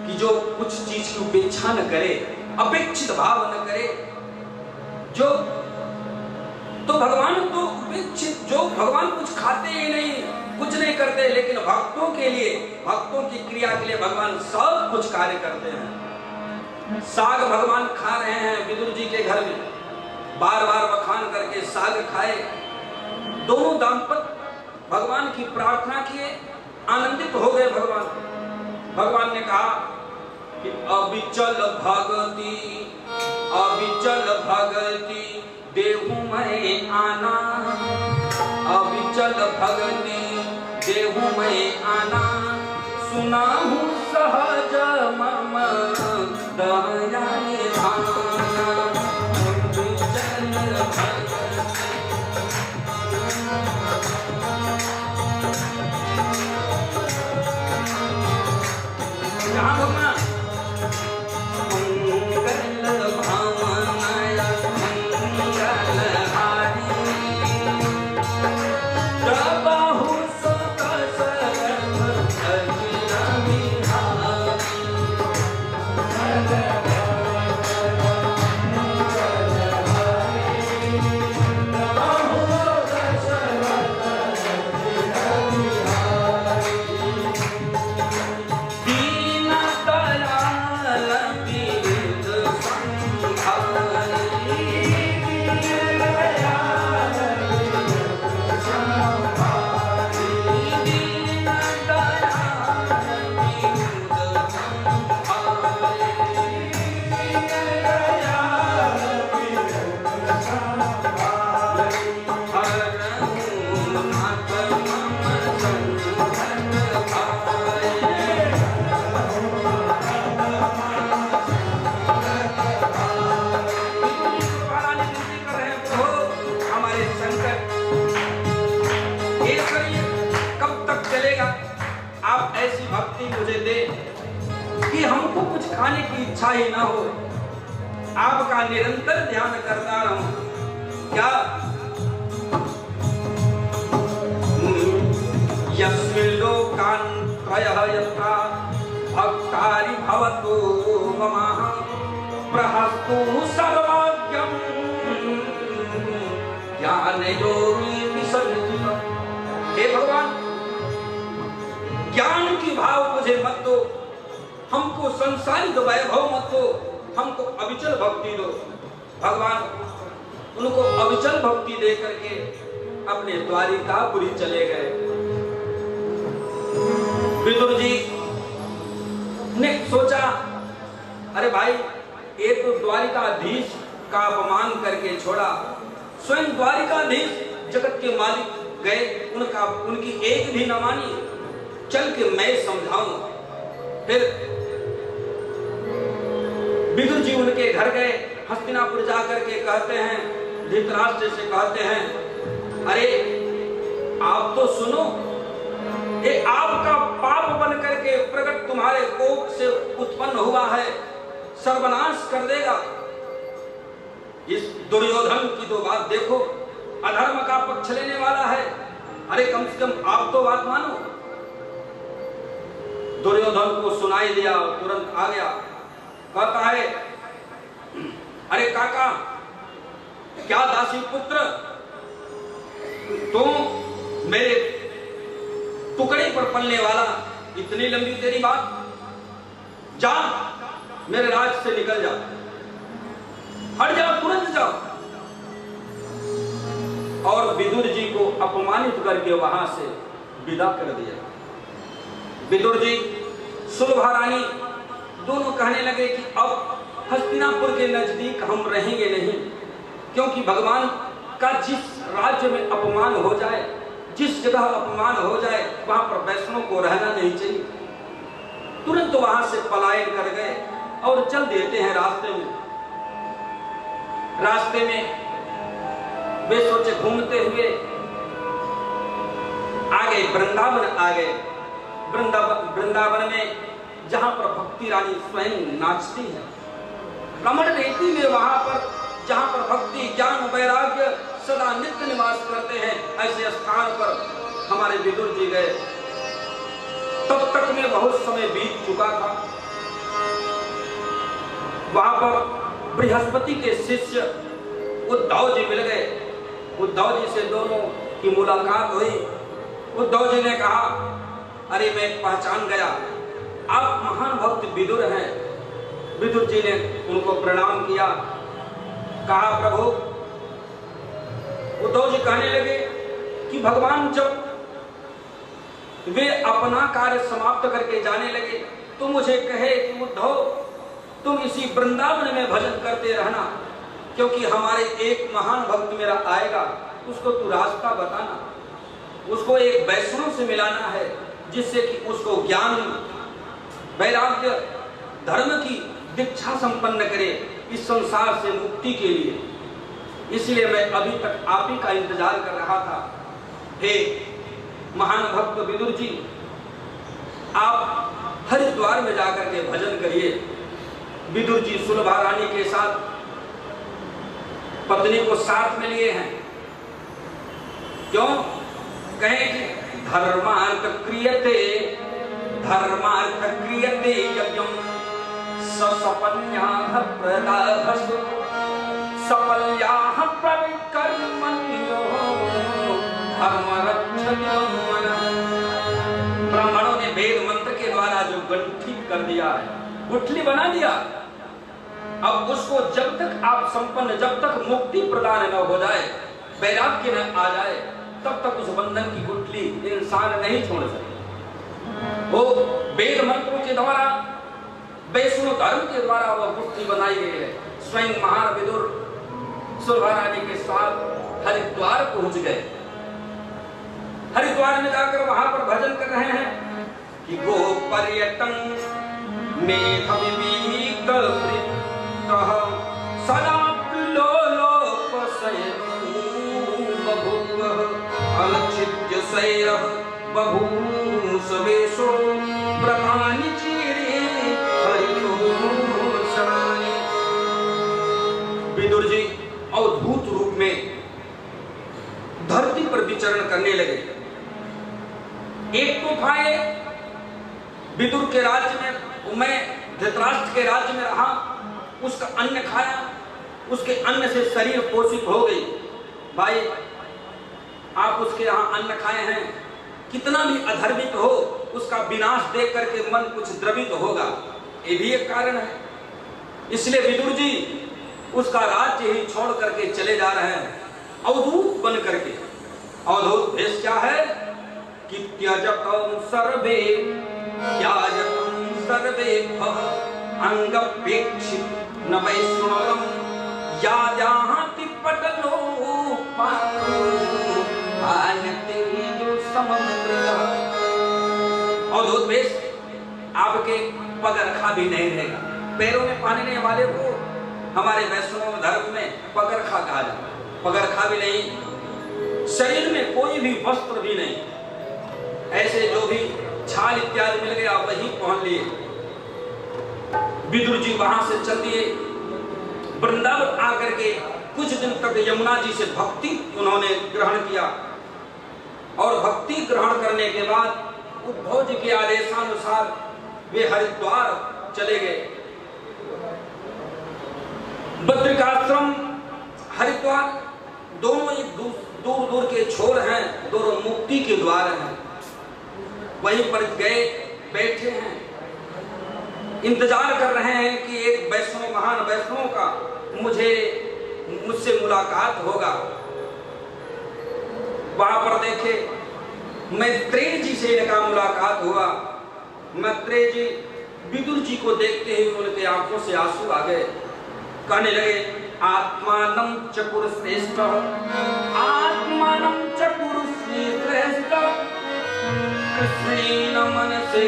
कि जो कुछ चीज की उपेक्षा न करे, अपेक्षित भाव न करे, जो तो भगवान तो उपेक्षित, जो भगवान कुछ खाते ही नहीं, कुछ नहीं करते, लेकिन भक्तों के लिए, भक्तों की क्रिया के लिए भगवान सब कुछ कार्य करते हैं। साग भगवान खा रहे हैं विदुर जी के घर में, बार बार बखान करके साग खाए। दोनों दाम्पत्य भगवान की प्रार्थना किए, आनंदित हो गए। भगवान ने कहा कि अविचल भगति देहु मैं आना, अविचल भगति देहु मैं आना, सुनाहु सहज मम दया निधाना। अविचल भगति Thank you. आप ऐसी भक्ति मुझे दे कि हमको कुछ खाने की इच्छा ही ना हो, आपका निरंतर ध्यान करता रहूं। क्या यस्मिन् लोकान्त्रयः यत्र भक्तारि भवतु मम प्रहस्तु सर्वज्ञं ज्ञानयोगी विसर्जितम्। हे भगवान, ज्ञान की भाव मुझे मत दो, हमको संसारिक वैभव मत दो, हमको अविचल भक्ति दो। भगवान उनको अविचल भक्ति दे करके अपने द्वारिकापुरी चले गए। विदुर जी ने सोचा, अरे भाई, ये तो द्वारिकाधीश का अपमान करके छोड़ा, स्वयं द्वारिकाधीश जगत के मालिक गए, उनकी एक भी न मानी, चल के मैं समझाऊं। फिर विदुर जी उनके घर गए, हस्तिनापुर जाकर के कहते हैं, धृतराष्ट्र से कहते हैं, अरे आप तो सुनो, ये आपका पाप बन करके प्रकट तुम्हारे कोख से उत्पन्न हुआ है, सर्वनाश कर देगा। इस दुर्योधन की तो बात देखो, अधर्म का पक्ष लेने वाला है, अरे कम से कम आप तो बात मानो। दुर्योधन को सुनाई दिया, तुरंत आ गया, कहता है, अरे काका, क्या दासी पुत्र, तुम मेरे टुकड़े पर पलने वाला, इतनी लंबी तेरी बात, जा मेरे राज से निकल जा, हट जाओ, तुरंत जाओ। और विदुर जी को अपमानित करके वहां से विदा कर दिया। विदुर जी, सुलभा रानी दोनों कहने लगे कि अब हस्तिनापुर के नजदीक हम रहेंगे नहीं, क्योंकि भगवान का जिस राज्य में अपमान हो जाए, जिस जगह अपमान हो जाए, वहां पर वैष्णव को रहना नहीं चाहिए। तुरंत वहां से पलायन कर गए और चल देते हैं रास्ते में। रास्ते में वे सोचे घूमते हुए आगे वृंदावन आ गए। वृंदावन में जहां पर भक्ति रानी स्वयं नाचती है, रमण रेती में, वहां पर जहां पर भक्ति ज्ञान वैराग्य सदा नित्य निवास करते हैं, ऐसे स्थान पर हमारे विदुर जी गए। तब तक में बहुत समय बीत चुका था। वहां पर बृहस्पति के शिष्य उद्धव जी मिल गए। उद्धव जी से दोनों की मुलाकात हुई। उद्धव जी ने कहा, अरे मैं पहचान गया, आप महान भक्त विदुर हैं। विदुर जी ने उनको प्रणाम किया, कहा, प्रभु। उद्धव जी कहने लगे कि भगवान जब वे अपना कार्य समाप्त करके जाने लगे तो मुझे कहे कि उद्धव, तुम इसी वृंदावन में भजन करते रहना, क्योंकि हमारे एक महान भक्त मेरा आएगा, उसको तू रास्ता बताना, उसको एक वैष्णव से मिलाना है, जिससे कि उसको ज्ञान वैराग्य धर्म की दीक्षा संपन्न करे इस संसार से मुक्ति के लिए। इसलिए मैं अभी तक आप ही का इंतजार कर रहा था। हे महान भक्त विदुर जी, आप हरिद्वार में जाकर के भजन करिए। विदुर जी सुलभा रानी के साथ पत्नी को साथ में लिए हैं। क्यों? कहें कि धर्मार्थ क्रियते यज्ञम सपन्याः प्रदाभसु सपल्याः प्रविकर्मण्यो धर्मरक्षति मनः। ब्राह्मणों ने वेद मंत्र के द्वारा जो गंठित कर दिया है, गुठली बना दिया, अब उसको जब तक आप संपन्न, जब तक मुक्ति प्रदान न हो जाए, वैराग्य न आ जाए, तब तक उस बंधन की गुठली इंसान नहीं छोड़ सकता। वो वेद मंत्रों के द्वारा, वैष्णव धर्म के द्वारा वह गुठली बनाई गई है। स्वयं महान विदुर सुलभा रानी के साथ हरिद्वार पहुंच गए। हरिद्वार में जाकर वहां पर भजन कर रहे हैं कि गो पर्यटन मेघ विविध सदा अलक्षित्य सैरः बभूषवेशो होने लगे। एक तो था ये विदुर के राज्य में, मैं धृतराष्ट्र के राज्य में रहा, उसका अन्न खाया, उसके अन्न से शरीर पोषित हो गई। भाई आप उसके यहाँ अन्न खाए हैं, कितना भी अधर्मित हो उसका विनाश देख करके मन कुछ द्रवित होगा, ये भी एक कारण है। इसलिए विदुर जी उसका राज्य ही छोड़ करके चले जा रहे हैं अवधूत बन करके। अवधूत भेष क्या है कि त्यजतं सर्वे त्याजतं सर्वे अंगपेक्षित न वैष्णवं याजाति पटलो अवधूत भेष आपके पगरखा भी नहीं रहेगा। पैरों में पहनने वाले को हमारे वैष्णव धर्म में पगरखा कहा जाता है। पगरखा भी नहीं, शरीर में कोई भी वस्त्र भी नहीं, ऐसे जो भी छाल इत्यादि मिल गया वही पहन लिए। विदुर जी वहां से चल दिए, वृंदावन आकर के कुछ दिन तक यमुना जी से भक्ति उन्होंने ग्रहण किया और भक्ति ग्रहण करने के बाद उद्धव जी के आदेशानुसार वे हरिद्वार चले गए। बद्रिकाश्रम हरिद्वार दोनों एक दूर दूर के छोर हैं, दोनों मुक्ति के द्वार हैं। वहीं पर गए, बैठे हैं, इंतजार कर रहे हैं कि एक वैष्णव, महान वैष्णव का मुझसे मुलाकात होगा। वहां पर देखे मैत्रेय जी से इनका मुलाकात हुआ। मैत्रेय जी विदुर जी को देखते ही उनके आंखों से आंसू आ गए। कहने लगे आत्मानं च पुरुषश्रेष्ठ, आत्मानं च पुरुषश्रेष्ठ कृष्णेन मनसे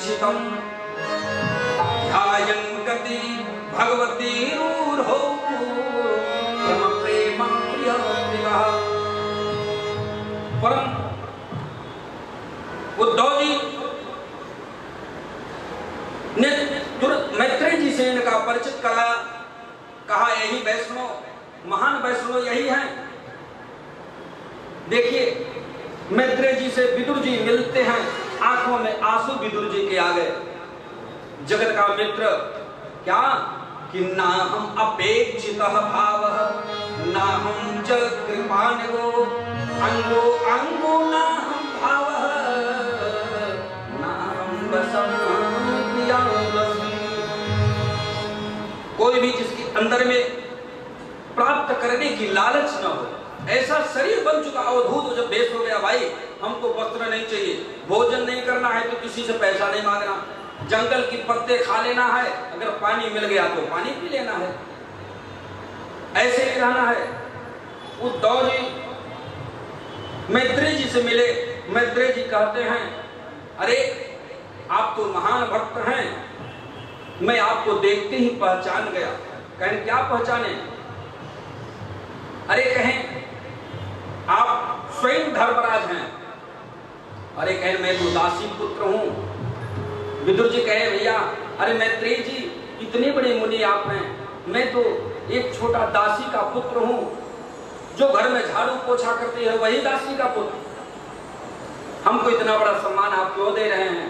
चितं ध्यायन् गति भगवती रूढ़ो परम प्रेमाय प्रियः। परम उद्धव जी ने मैत्रेय जी से इनका परिचित कराया। कहा यही वैष्णव, महान वैष्णव यही हैं। देखिए मैत्रेय जी से विदुर जी मिलते हैं, आंखों में आंसू विदुर जी के आ गए। जगत का मित्र क्या कि ना हम अपेक्षितः भावः ना हम च कृपानिधो अंगो अंगो ना हम भावः ना हम बसं प्रियावसि। कोई भी जिसके अंदर में प्राप्त करने की लालच न हो, ऐसा शरीर बन चुका अवधूत जब भेष हो गया, भाई हमको वस्त्र नहीं चाहिए, भोजन नहीं करना है तो किसी से पैसा नहीं मांगना, जंगल की पत्ते खा लेना है, अगर पानी मिल गया तो पानी पी लेना है, ऐसे ही रहना है। उद्धव जी मैत्रेय जी से मिले। मैत्रेय जी कहते हैं अरे आप तो महान भक्त हैं, मैं आपको देखते ही पहचान गया। कहें क्या पहचाने? अरे कहें आप स्वयं धर्मराज हैं। अरे कहें मैं तो दासी पुत्र हूं। विदुर जी कहे भैया अरे मैत्रेय जी इतने बड़े मुनि आप हैं, मैं तो एक छोटा दासी का पुत्र हूं, जो घर में झाड़ू पोछा करती है वही दासी का पुत्र। हमको इतना बड़ा सम्मान आप क्यों दे रहे हैं?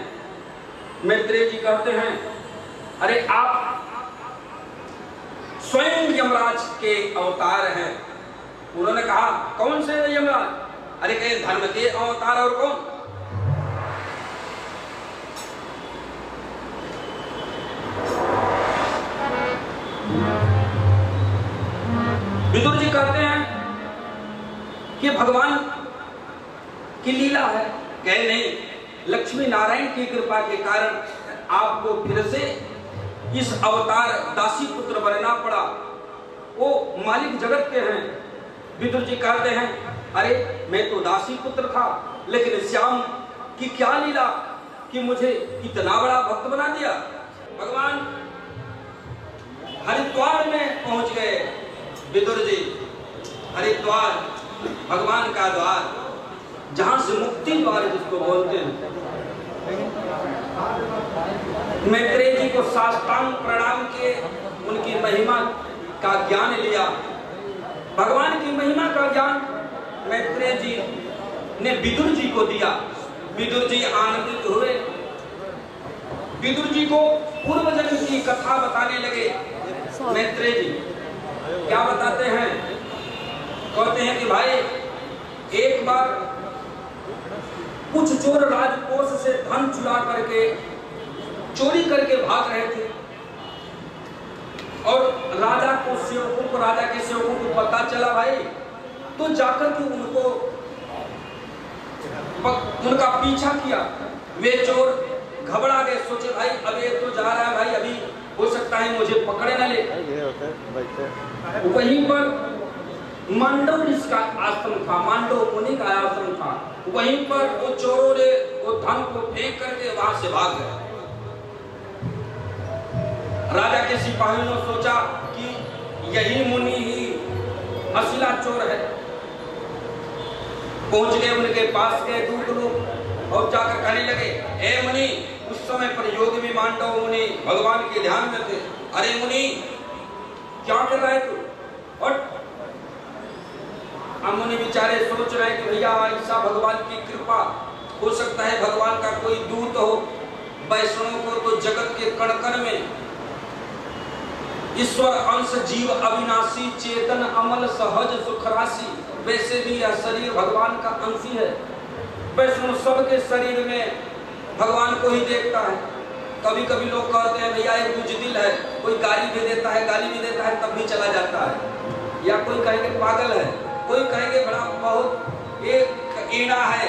मैत्रेय जी कहते हैं अरे आप स्वयं यमराज के अवतार हैं। उन्होंने कहा कौन से यमराज? अरे कहे धर्म के अवतार और कौन? विदुर जी कहते हैं कि भगवान की लीला है। कहे नहीं, लक्ष्मी नारायण की कृपा के कारण आपको फिर से इस अवतार दासी पुत्र बनना पड़ा। वो मालिक जगत के हैं। विदुर जी कहते हैं अरे मैं तो दासी पुत्र था, लेकिन श्याम की क्या लीला कि मुझे इतना बड़ा भक्त बना दिया। भगवान हरिद्वार में पहुंच गए। विदुर जी हरिद्वार भगवान का द्वार, जहां से मुक्ति द्वार जिसको बोलते हैं। मैत्रेय जी को साष्टांग प्रणाम किए, उनकी महिमा का ज्ञान लिया। भगवान की महिमा का ज्ञान मैत्रेय जी ने विदुर जी को दिया। विदुर जी आनंदित हुए, विदुर जी को पूर्व जन्म की कथा बताने लगे। मैत्रेय जी क्या बताते हैं, कहते हैं कि भाई एक बार कुछ चोर राजकोष से धन चुरा करके चोरी करके भाग रहे थे और राजा के सेवकों को पता चला भाई, तो जाकर के उनका पीछा किया। वे चोर घबरा गए, सोचे भाई अब ये तो जा रहा है भाई, अभी हो सकता है मुझे पकड़े न ले। वहीं पर मांडव ऋषि का आश्रम था, मांडव मुनि का आश्रम था। वहीं पर वो चोरों ने वो धन को फेंक करके वहां से भाग गए। राजा के सिपाहियों ने सोचा कि यही मुनि ही असला चोर है। पहुंच गए, उनके पास गए दूत लोग और जाकर कहने लगे, हे मुनि, उस समय पर योग में मांडव मुनि भगवान के ध्यान में थे। अरे मुनि क्या कर रहा है तू? और हम मुनि बेचारे सोच रहे हैं कि भैया ऐसा भगवान की कृपा, हो सकता है भगवान का कोई दूत हो। वैष्णव को तो जगत के कण कण में ईश्वर अंश जीव अविनाशी चेतन अमल सहज सुख राशि, वैसे भी यह शरीर भगवान का अंश ही है। वैष्णव सबके शरीर में भगवान को ही देखता है। कभी कभी लोग कहते हैं भैया एक बुजदिल है, कोई गाली भी देता है, गाली भी देता है, तब भी चला जाता है। या कोई कहेंगे पागल है, कोई कहेंगे बड़ा बहुत एक ईड़ा है,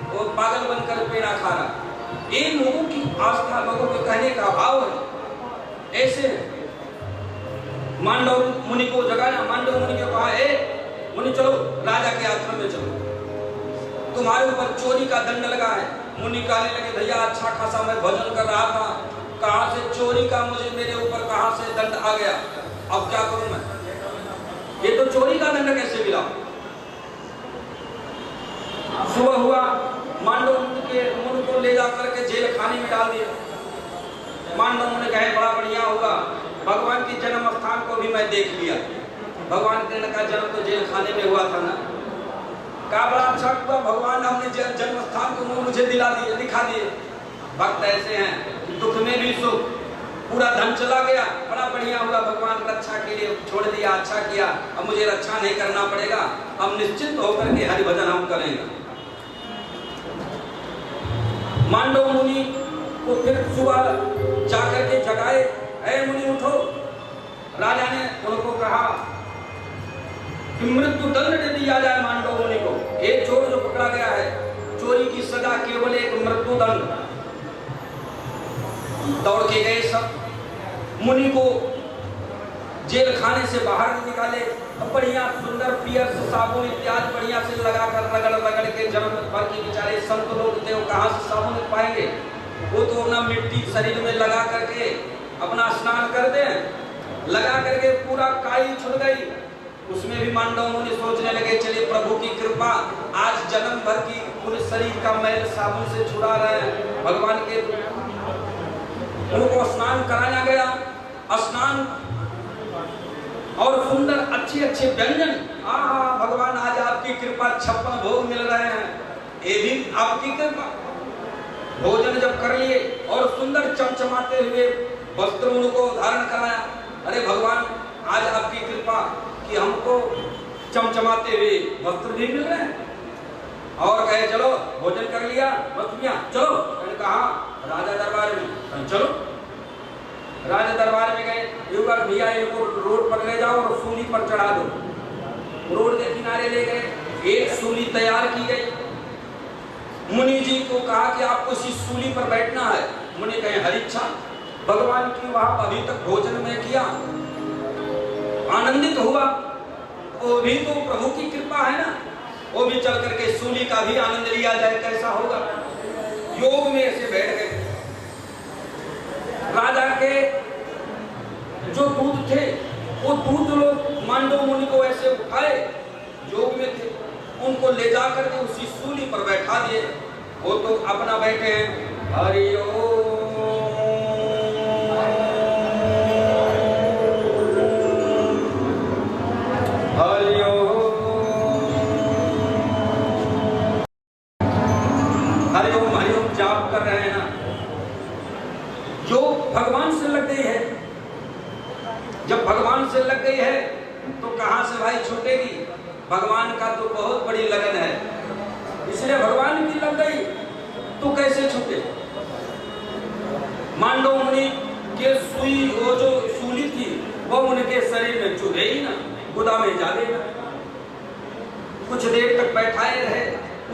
वो पागल बनकर पेड़ा खा रहा। ये लोगों की आस्था, लोगों के कहने का भाव है। ऐसे मांडव मुनि को जगाया। मांडव मुनि को कहा, ए मुनि चलो राजा के आश्रम में चलो, तुम्हारे ऊपर चोरी का दंड लगा है। मुनि कहने लगे, भैया अच्छा खासा मैं भजन कर रहा था, कहां से चोरी का मुझे मेरे ऊपर कहां से दंड आ गया, अब क्या करूं मैं? ये तो चोरी का दंड कैसे मिला? सुबह हुआ, मांडव मुनि को ले जाकर के जेल खाने में डाल दिया। मांडव मुनि कहे बड़ा बढ़िया होगा, भगवान की जन्म स्थान को भी मैं देख लिया। भगवान कृष्ण का जन्म तो जेल खाने में हुआ था ना। का बड़ा अच्छा हुआ, भगवान हमने जन्म स्थान को मुझे दिला दिए, दिखा दिए। भक्त ऐसे हैं, दुख में भी सुख, पूरा धन चला गया, बड़ा बढ़िया हुआ, भगवान रक्षा के लिए छोड़ दिया, अच्छा किया, अब मुझे रक्षा नहीं करना पड़ेगा, हम निश्चिंत होकर के हरि भजन हम करेंगे। मांडव मुनि को फिर सुबह जाकर के जगाए, ऐ मुनि उठो। राजा ने उनको कहा कि मृत्यु दंड दे दिया जाए मांडव मुनि को। एक चोर जो पकड़ा गया है, चोरी की सजा केवल एक मृत्यु दंड। दौड़ के गए सब, मुनि को जेल खाने से बाहर निकाले, बढ़िया सुंदर पियर साबुन इत्यादि बढ़िया से लगाकर रगड़ रगड़ के जन्म भर के बेचारे संत लोग थे, वो कहाँ से साबुन पाएंगे? वो तो अपना मिट्टी शरीर में लगा करके अपना स्नान कर दे, लगा करके पूरा काई छुट गई। उसमें भी मांडव मुनि सोचने लगे, चलिए प्रभु की कृपा, आज जन्म भर की पूरे शरीर का मैल साबुन से छुड़ा रहे हैं भगवान के। उनको स्नान कराया गया, स्नान और सुंदर अच्छे अच्छे व्यंजन। भगवान आज आपकी कृपा, 56 भोग मिल रहे हैं, ये भी आपकी कृपा। भोजन जब कर लिए और सुंदर चमचमाते हुए वस्त्र उनको धारण कराया। अरे भगवान आज आपकी कृपा कि हमको चमचमाते हुए वस्त्र भी मिल रहे हैं। और कहे चलो भोजन कर लिया, वस्त्र चलो। मैंने कहा राजा दरबार में चलो। राजा दरबार में गए, युवक भैया इनको रोड पर ले जाओ और सूली पर चढ़ा दो। रोड के किनारे ले गए, एक सूली तैयार की गई। मुनि जी को कहा कि आपको इसी सूली पर बैठना है। मुनि कहे हरि इच्छा। भगवान की वहां अभी तक भोजन में किया, आनंदित हुआ। वो भी तो प्रभु की कृपा है ना, वो भी चल करके सूली का भी आनंद लिया जाए, कैसा होगा। योग में ऐसे बैठ गए। राजा के जो दूत थे, वो दूत लोग मांडव मुनि को ऐसे उठाए, योग में थे, उनको ले जाकर के उसी सूली पर बैठा दिए। वो तो अपना बैठे हैं, हरि ओम। जो भगवान से लग गई है, जब भगवान से लग गई है तो कहां से भाई छूटेगी? भगवान का तो बहुत बड़ी लगन है, इसलिए भगवान की लग गई तो कैसे छूटे? मांडव मुनि के सुई, वो जो सूली थी वो उनके शरीर में चुभे ही ना, खुदा में जा देगा। कुछ देर तक बैठाए रहे,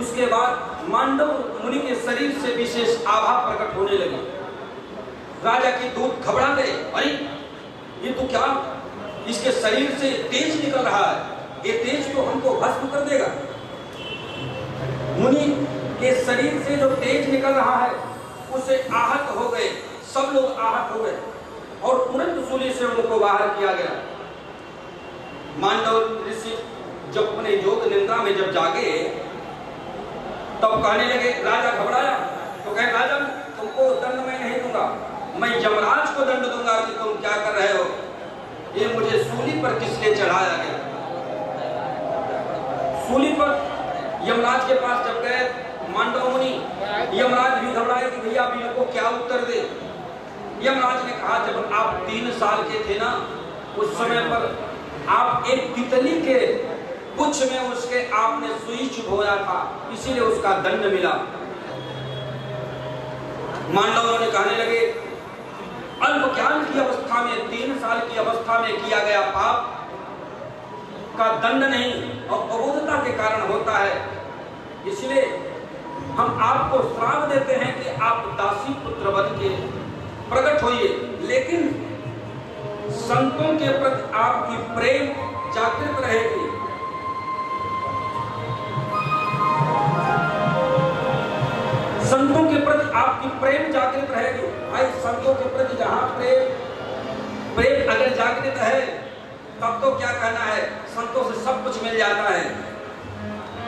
उसके बाद मांडव मुनि के शरीर से विशेष आभा प्रकट होने लगी। राजा की दूत घबरा गए, अरे ये तो क्या, इसके शरीर से तेज निकल रहा है, ये तेज तो हमको भस्म कर देगा। मुनि के शरीर से जो तेज निकल रहा है उससे आहत हो गए, सब लोग आहत हो गए और तुरंत सूली से उनको बाहर किया गया। मांडव ऋषि जब अपने योग निंद्रा में जब जागे तब कहने लगे, राजा घबराया तो कहे, राजा तुमको दंड मैं नहीं दूंगा, मैं यमराज को दंड दूंगा कि तुम क्या कर रहे हो, ये मुझे सूली पर किस लिए चढ़ाया गया। सूली पर यमराज के पास जब गए मांडव मुनि, यमराज भी घबराए कि भैया अभी इनको क्या उत्तर दे। यमराज ने कहा, जब आप 3 साल के थे ना, उस समय पर आप एक तितली के पुच्छ में उसके आपने सुई चुभोया था, इसीलिए उसका दंड मिला। मांडवों ने कहने लगे, अल्प ज्ञान की अवस्था में, 3 साल की अवस्था में किया गया पाप का दंड नहीं और अबोधता के कारण होता है, इसलिए हम आपको श्राप देते हैं कि आप दासी पुत्र बन के प्रकट होइए, लेकिन संतों के प्रति आपकी प्रेम जागृत रहेगी। संतों के प्रति आपकी प्रेम जागृत रहेगी। भाई संतों के प्रति जहां प्रेम अगर जागृत है तब तो क्या कहना है, संतों से सब कुछ मिल जाता है।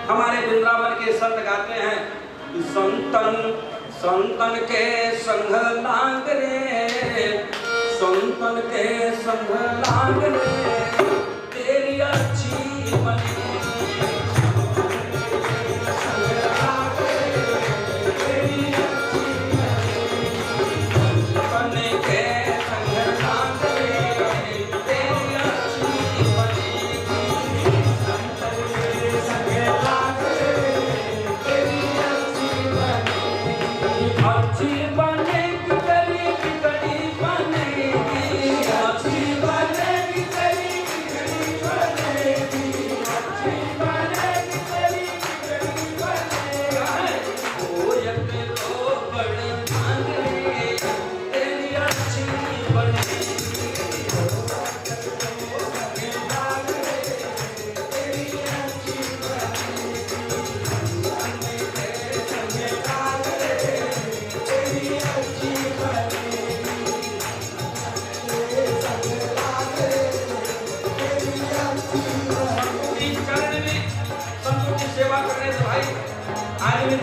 हमारे वृंदावन के संत गाते हैं, संतन के संग लांग रे, संतन के संग लांग रे, तेरी अच्छी बनी।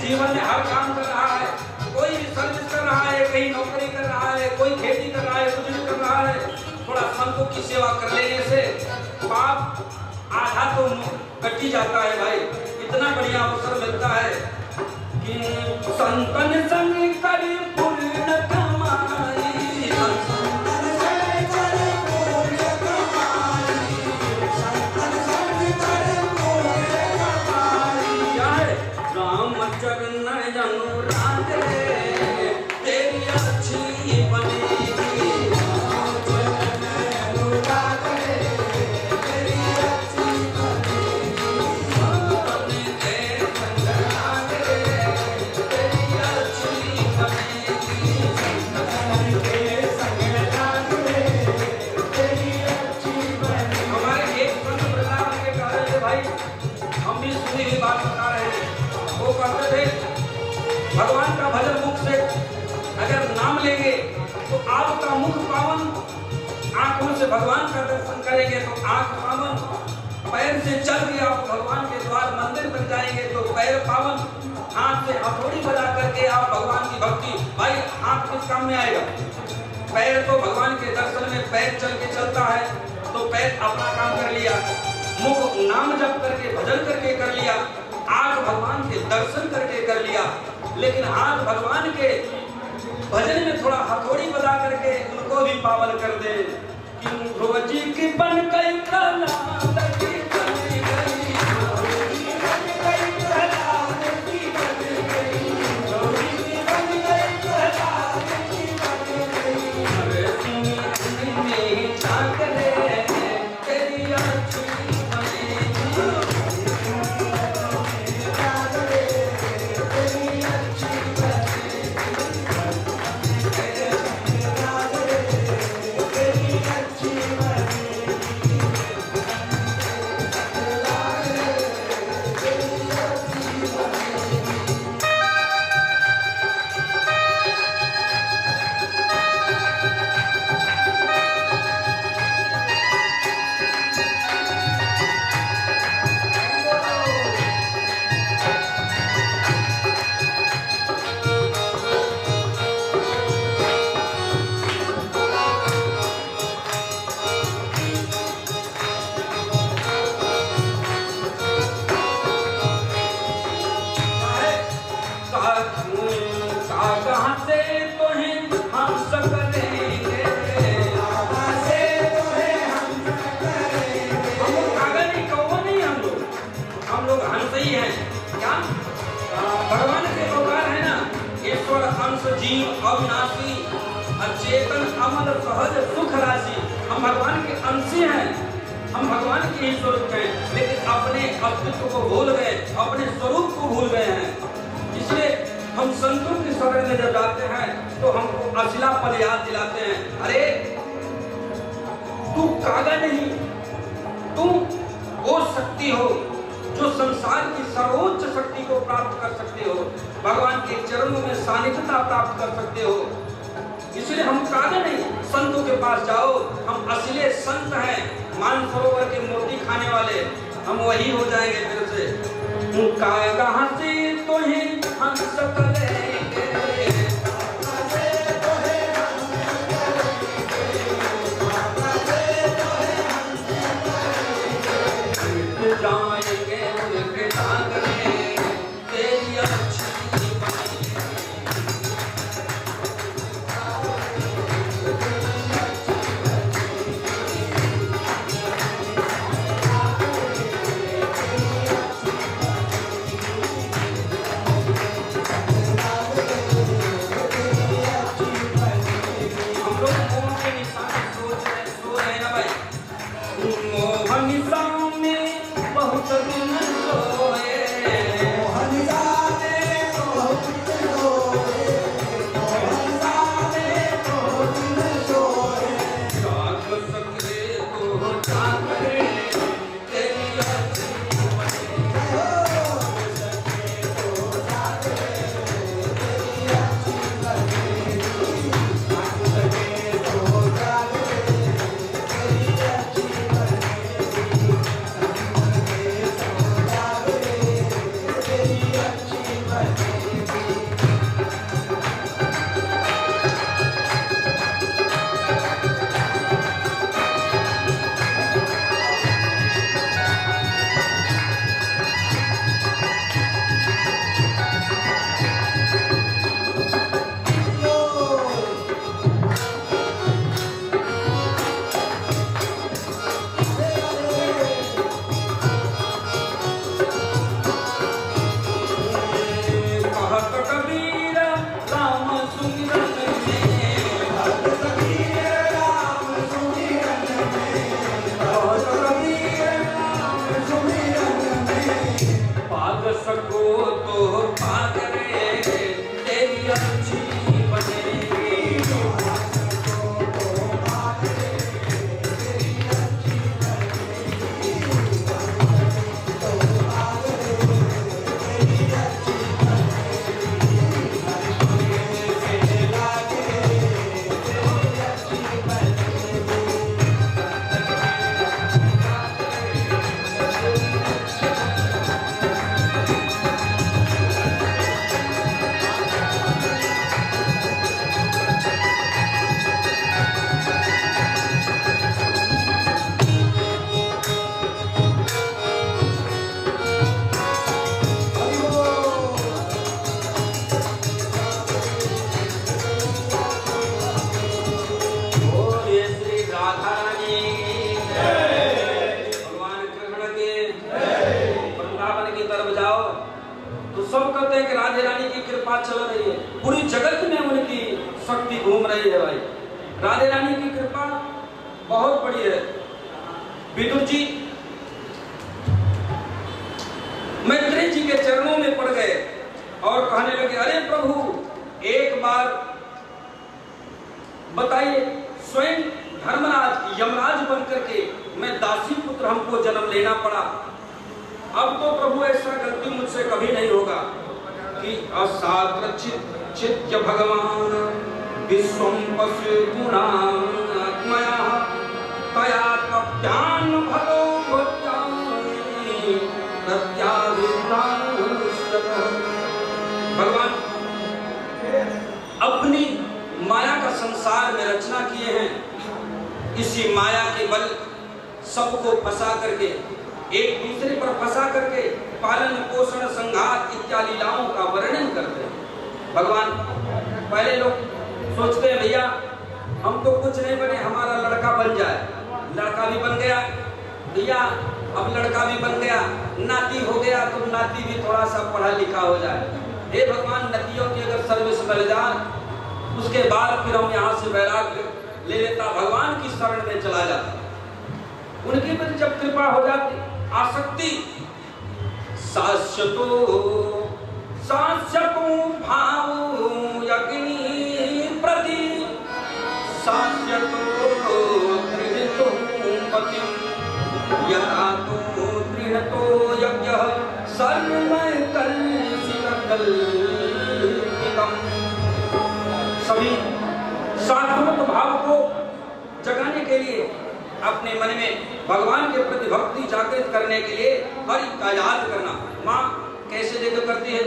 जीवन में हर काम कर रहा है, कोई भी सर्विस कर रहा है, कहीं नौकरी कर रहा है, कोई खेती कर रहा है, कुछ भी कर रहा है, थोड़ा संतों की सेवा कर लेने से पाप आधा तो कट ही जाता है। भाई इतना बढ़िया अवसर मिलता है कि संतन संग करी पुण्य कमाई, संतन संग करी पुण्य कमाई, संतन संग करी पुण्य कमाई। क्या है? रामचरण अनुराग रे, तेरी अच्छी बनेगी। रामचरण अनुराग रे, तेरी अच्छी बनेगी। संतन के संग लाग रे, तेरी अच्छी बनेगी। संतन के संग लाग रे, तेरी अच्छी बनेगी। हमारे एक संत वृंदावन के कह रहे थे, भाई हम भी सुनी हुई बात बता रहे हैं। वो कहते थे, भगवान का भजन मुख से अगर नाम लेंगे तो आपका मुख पावन, आंखों से भगवान का दर्शन करेंगे तो आंख पावन, पैर से चल के आप भगवान के द्वार मंदिर तक जाएंगे तो पैर पावन, हाथ से हथौड़ी बजा करके आप भगवान की भक्ति, भाई हाथ किस काम में आएगा? पैर तो भगवान के दर्शन में पैर चल के चलता है तो पैर अपना काम कर लिया, मुख नाम जप करके भजन करके कर लिया, आंख भगवान के दर्शन करके कर लिया, लेकिन हाथ भगवान के भजन में थोड़ा हथौड़ी बजा करके उनको भी पावन कर दे कि ध्रुव जी की बन गई प्रहलाद की बन गई, ध्रुव जी की बन गई प्रहलाद की बन गई, ध्रुव जी की बन गई प्रहलाद की बन गई। अरे सुनी में झांक ले तेरी अच्छी जीव अविनाशी अचेतन अमर सहज सुख राशि। हम भगवान के अंशी हैं, हम भगवान के ही स्वरूप हैं, लेकिन अपने अस्तित्व को भूल गए, अपने स्वरूप को भूल गए हैं। इसलिए हम संतों की शरण में जब जाते हैं तो हमको अशिला पल याद दिलाते हैं। अरे तू कागा नहीं, तू वो शक्ति हो जो संसार की सर्वोच्च शक्ति को प्राप्त कर सकते हो, भगवान के चरणों में सानिध्यता प्राप्त कर सकते हो। इसलिए हम कागा नहीं, संतों के पास जाओ, हम असली संत हैं, मानसरोवर के मूर्ति खाने वाले, हम वही हो जाएंगे फिर से। कागा हंसी तो ही हंस करेंगे, जाएंगे उनके टांगने तेरी अच्छी कृपा चल रही है, पूरी जगत में उनकी शक्ति घूम रही है भाई। राधे रानी की कृपा बहुत बड़ी है। विदुर जी मैत्रेय जी के चरणों में पड़ गए और कहने लगे, अरे प्रभु एक बार बताइए, स्वयं धर्मराज यमराज बनकर के मैं दासी पुत्र हमको जन्म लेना पड़ा। अब तो प्रभु ऐसा गलती मुझसे कभी नहीं होगा कि असात्र चित्य भगवान विश्वम पशु गुणात्मया तया कप्यान भगो भगवान अपनी माया का संसार में रचना किए हैं। इसी माया के बल सबको फंसा करके, एक दूसरे पर फंसा करके पालन पोषण संघात इत्यादि लीलाओं का वर्णन करते हैं। भगवान पहले लोग सोचते हैं भैया हम तो कुछ नहीं बने, हमारा लड़का बन जाए। लड़का भी बन गया भैया, अब लड़का भी बन गया, नाती हो गया तो नाती भी थोड़ा सा पढ़ा लिखा हो जाए। हे भगवान, नतियों की अगर सर्विस मिल जाए उसके बाद फिर हम यहाँ से वैराग्य ले लेता, भगवान की शरण में चला जाता। उनके प्रति जब कृपा हो जाती, आसक्ति शाश्वतो भाव यज्ञी प्रति शाश्वतो दृढ़तो पतिं यथा तो दृढ़तो यज्ञः सर्वमय कल्पितम्। सभी शाश्वत भाव को जगाने के लिए, अपने मन में भगवान के प्रति भक्ति जागृत करने के लिए हरि का याद करना। माँ कैसे देखो करती है,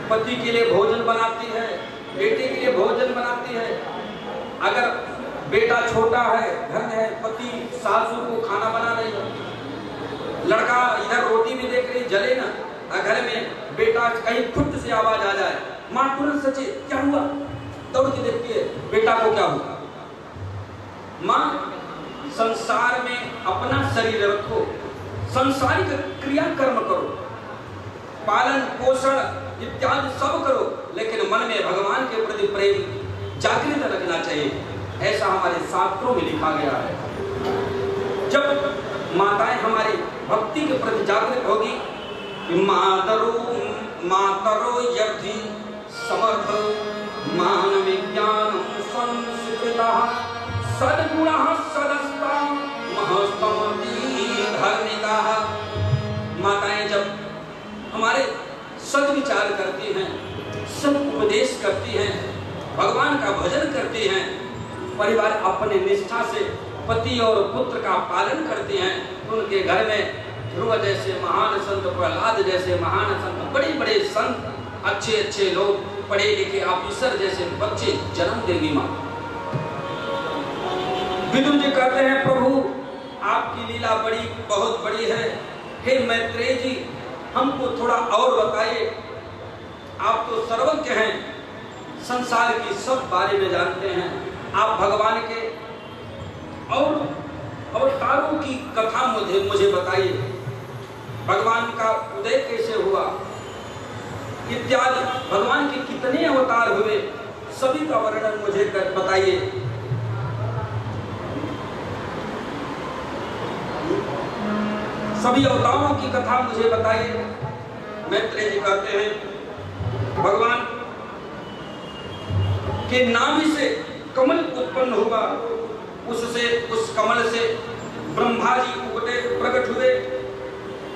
पति के लिए भोजन बनाती है, बेटे के लिए भोजन बनाती है। अगर बेटा छोटा है, घर है, पति सासू को खाना बना रही है, लड़का इधर रोटी भी देख रही, जले ना, घर में बेटा कहीं फुट से आवाज आ जाए, माँ तुरंत सचे क्या हुआ, दौड़ के देखती है बेटा को क्या हुआ। माँ संसार में अपना शरीर रखो, संसारिक क्रिया कर्म करो, पालन पोषण इत्यादि सब करो, लेकिन मन में भगवान के प्रति प्रेम जागृत रखना चाहिए। ऐसा हमारे शास्त्रों में लिखा गया है। जब माताएं हमारी भक्ति के प्रति जागृत होगी, मातरो यदि समर्थ मान विज्ञान संस्कृतः सद्गुणः सदस्ता महस्तमति धर्मिकाः। माताएं जब हमारे सद्विचार करती हैं, सद उपदेश करती हैं, भगवान का भजन करती हैं, परिवार अपने निष्ठा से पति और पुत्र का पालन करते हैं, उनके घर में ध्रुव जैसे महान संत, प्रहलाद जैसे महान संत, बड़े बड़े संत, अच्छे अच्छे लोग, पढ़े लिखे ऑफिसर जैसे बच्चे जन्म देंगी माँ। विदुर जी कहते हैं प्रभु आपकी लीला बड़ी बहुत बड़ी है। हे मैत्रेय जी हमको थोड़ा और बताइए, आप तो सर्वज्ञ हैं, संसार की सब बारे में जानते हैं। आप भगवान के और अवतारों की कथा मुझे बताइए, भगवान का उदय कैसे हुआ इत्यादि, भगवान के कितने अवतार हुए, सभी का वर्णन मुझे बताइए। सभी अवतारों की कथा मुझे बताइए। मैत्रेय जी कहते हैं भगवान के नाभि से कमल उत्पन्न हुआ, उससे उस कमल से ब्रह्मा जी उगटे प्रकट हुए,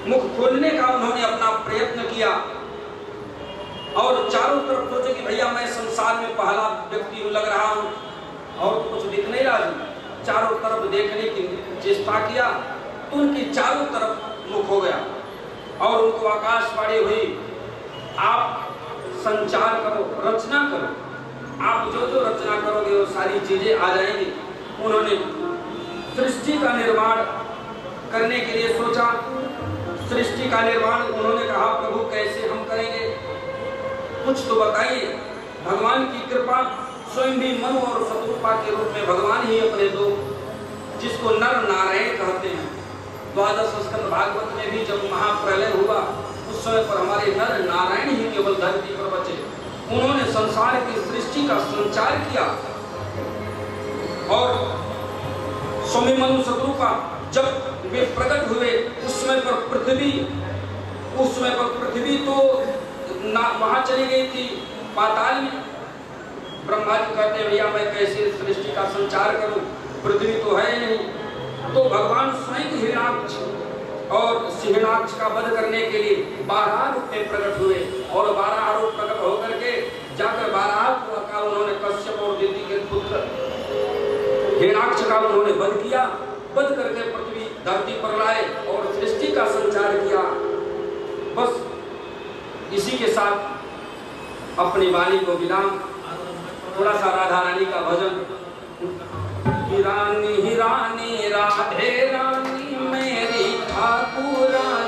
मुख खोलने का उन्होंने अपना प्रयत्न किया और चारों तरफ सोचे कि भैया मैं संसार में पहला व्यक्ति लग रहा हूँ और कुछ दिख नहीं रहा। चारों तरफ देखने की चेष्टा किया तो उनके चारों तरफ मुख हो गया और उनको आकाशवाणी हुई, आप संचार करो, रचना करो, आप जो जो रचना करोगे वो सारी चीजें आ जाएंगी। उन्होंने सृष्टि का निर्माण करने के लिए सोचा। सृष्टि का निर्माण उन्होंने कहा प्रभु कैसे हम करेंगे, कुछ तो बताइए। भगवान की कृपा, स्वयं भी मनु और शत्रुपा के रूप में भगवान ही अपने दो, जिसको नर नारायण कहते हैं, द्वादश स्कंद भागवत में भी जब महाप्रलय हुआ उस समय पर हमारे नर नारायण ही केवल धरती पर बचे। उन्होंने संसार की सृष्टि का संचार किया। और स्वामी मनु शतरूपा जब वे प्रकट हुए उस समय पर पृथ्वी तो वहां चली गई थी पाताल में। ब्रह्मा जी कहते हैं भैया मैं कैसे सृष्टि का संचार करूं, पृथ्वी तो है नहीं। तो भगवान स्वयं हिरण्याक्ष और सिंहनाक्ष का वध करने के लिए 12 रूप में प्रकट हुए और 12 रूप प्रकट होकर के जाकर 12 का उन्होंने कश्यप और दिति के पुत्र हिरण्याक्ष का उन्होंने वध किया। वध करके पृथ्वी धरती पर लाए और सृष्टि का संचार किया। बस इसी के साथ अपनी वाणी को विराम, थोड़ा सा राधा रानी का भजन। रानी राधे रानी मेरी ठाकुरानी।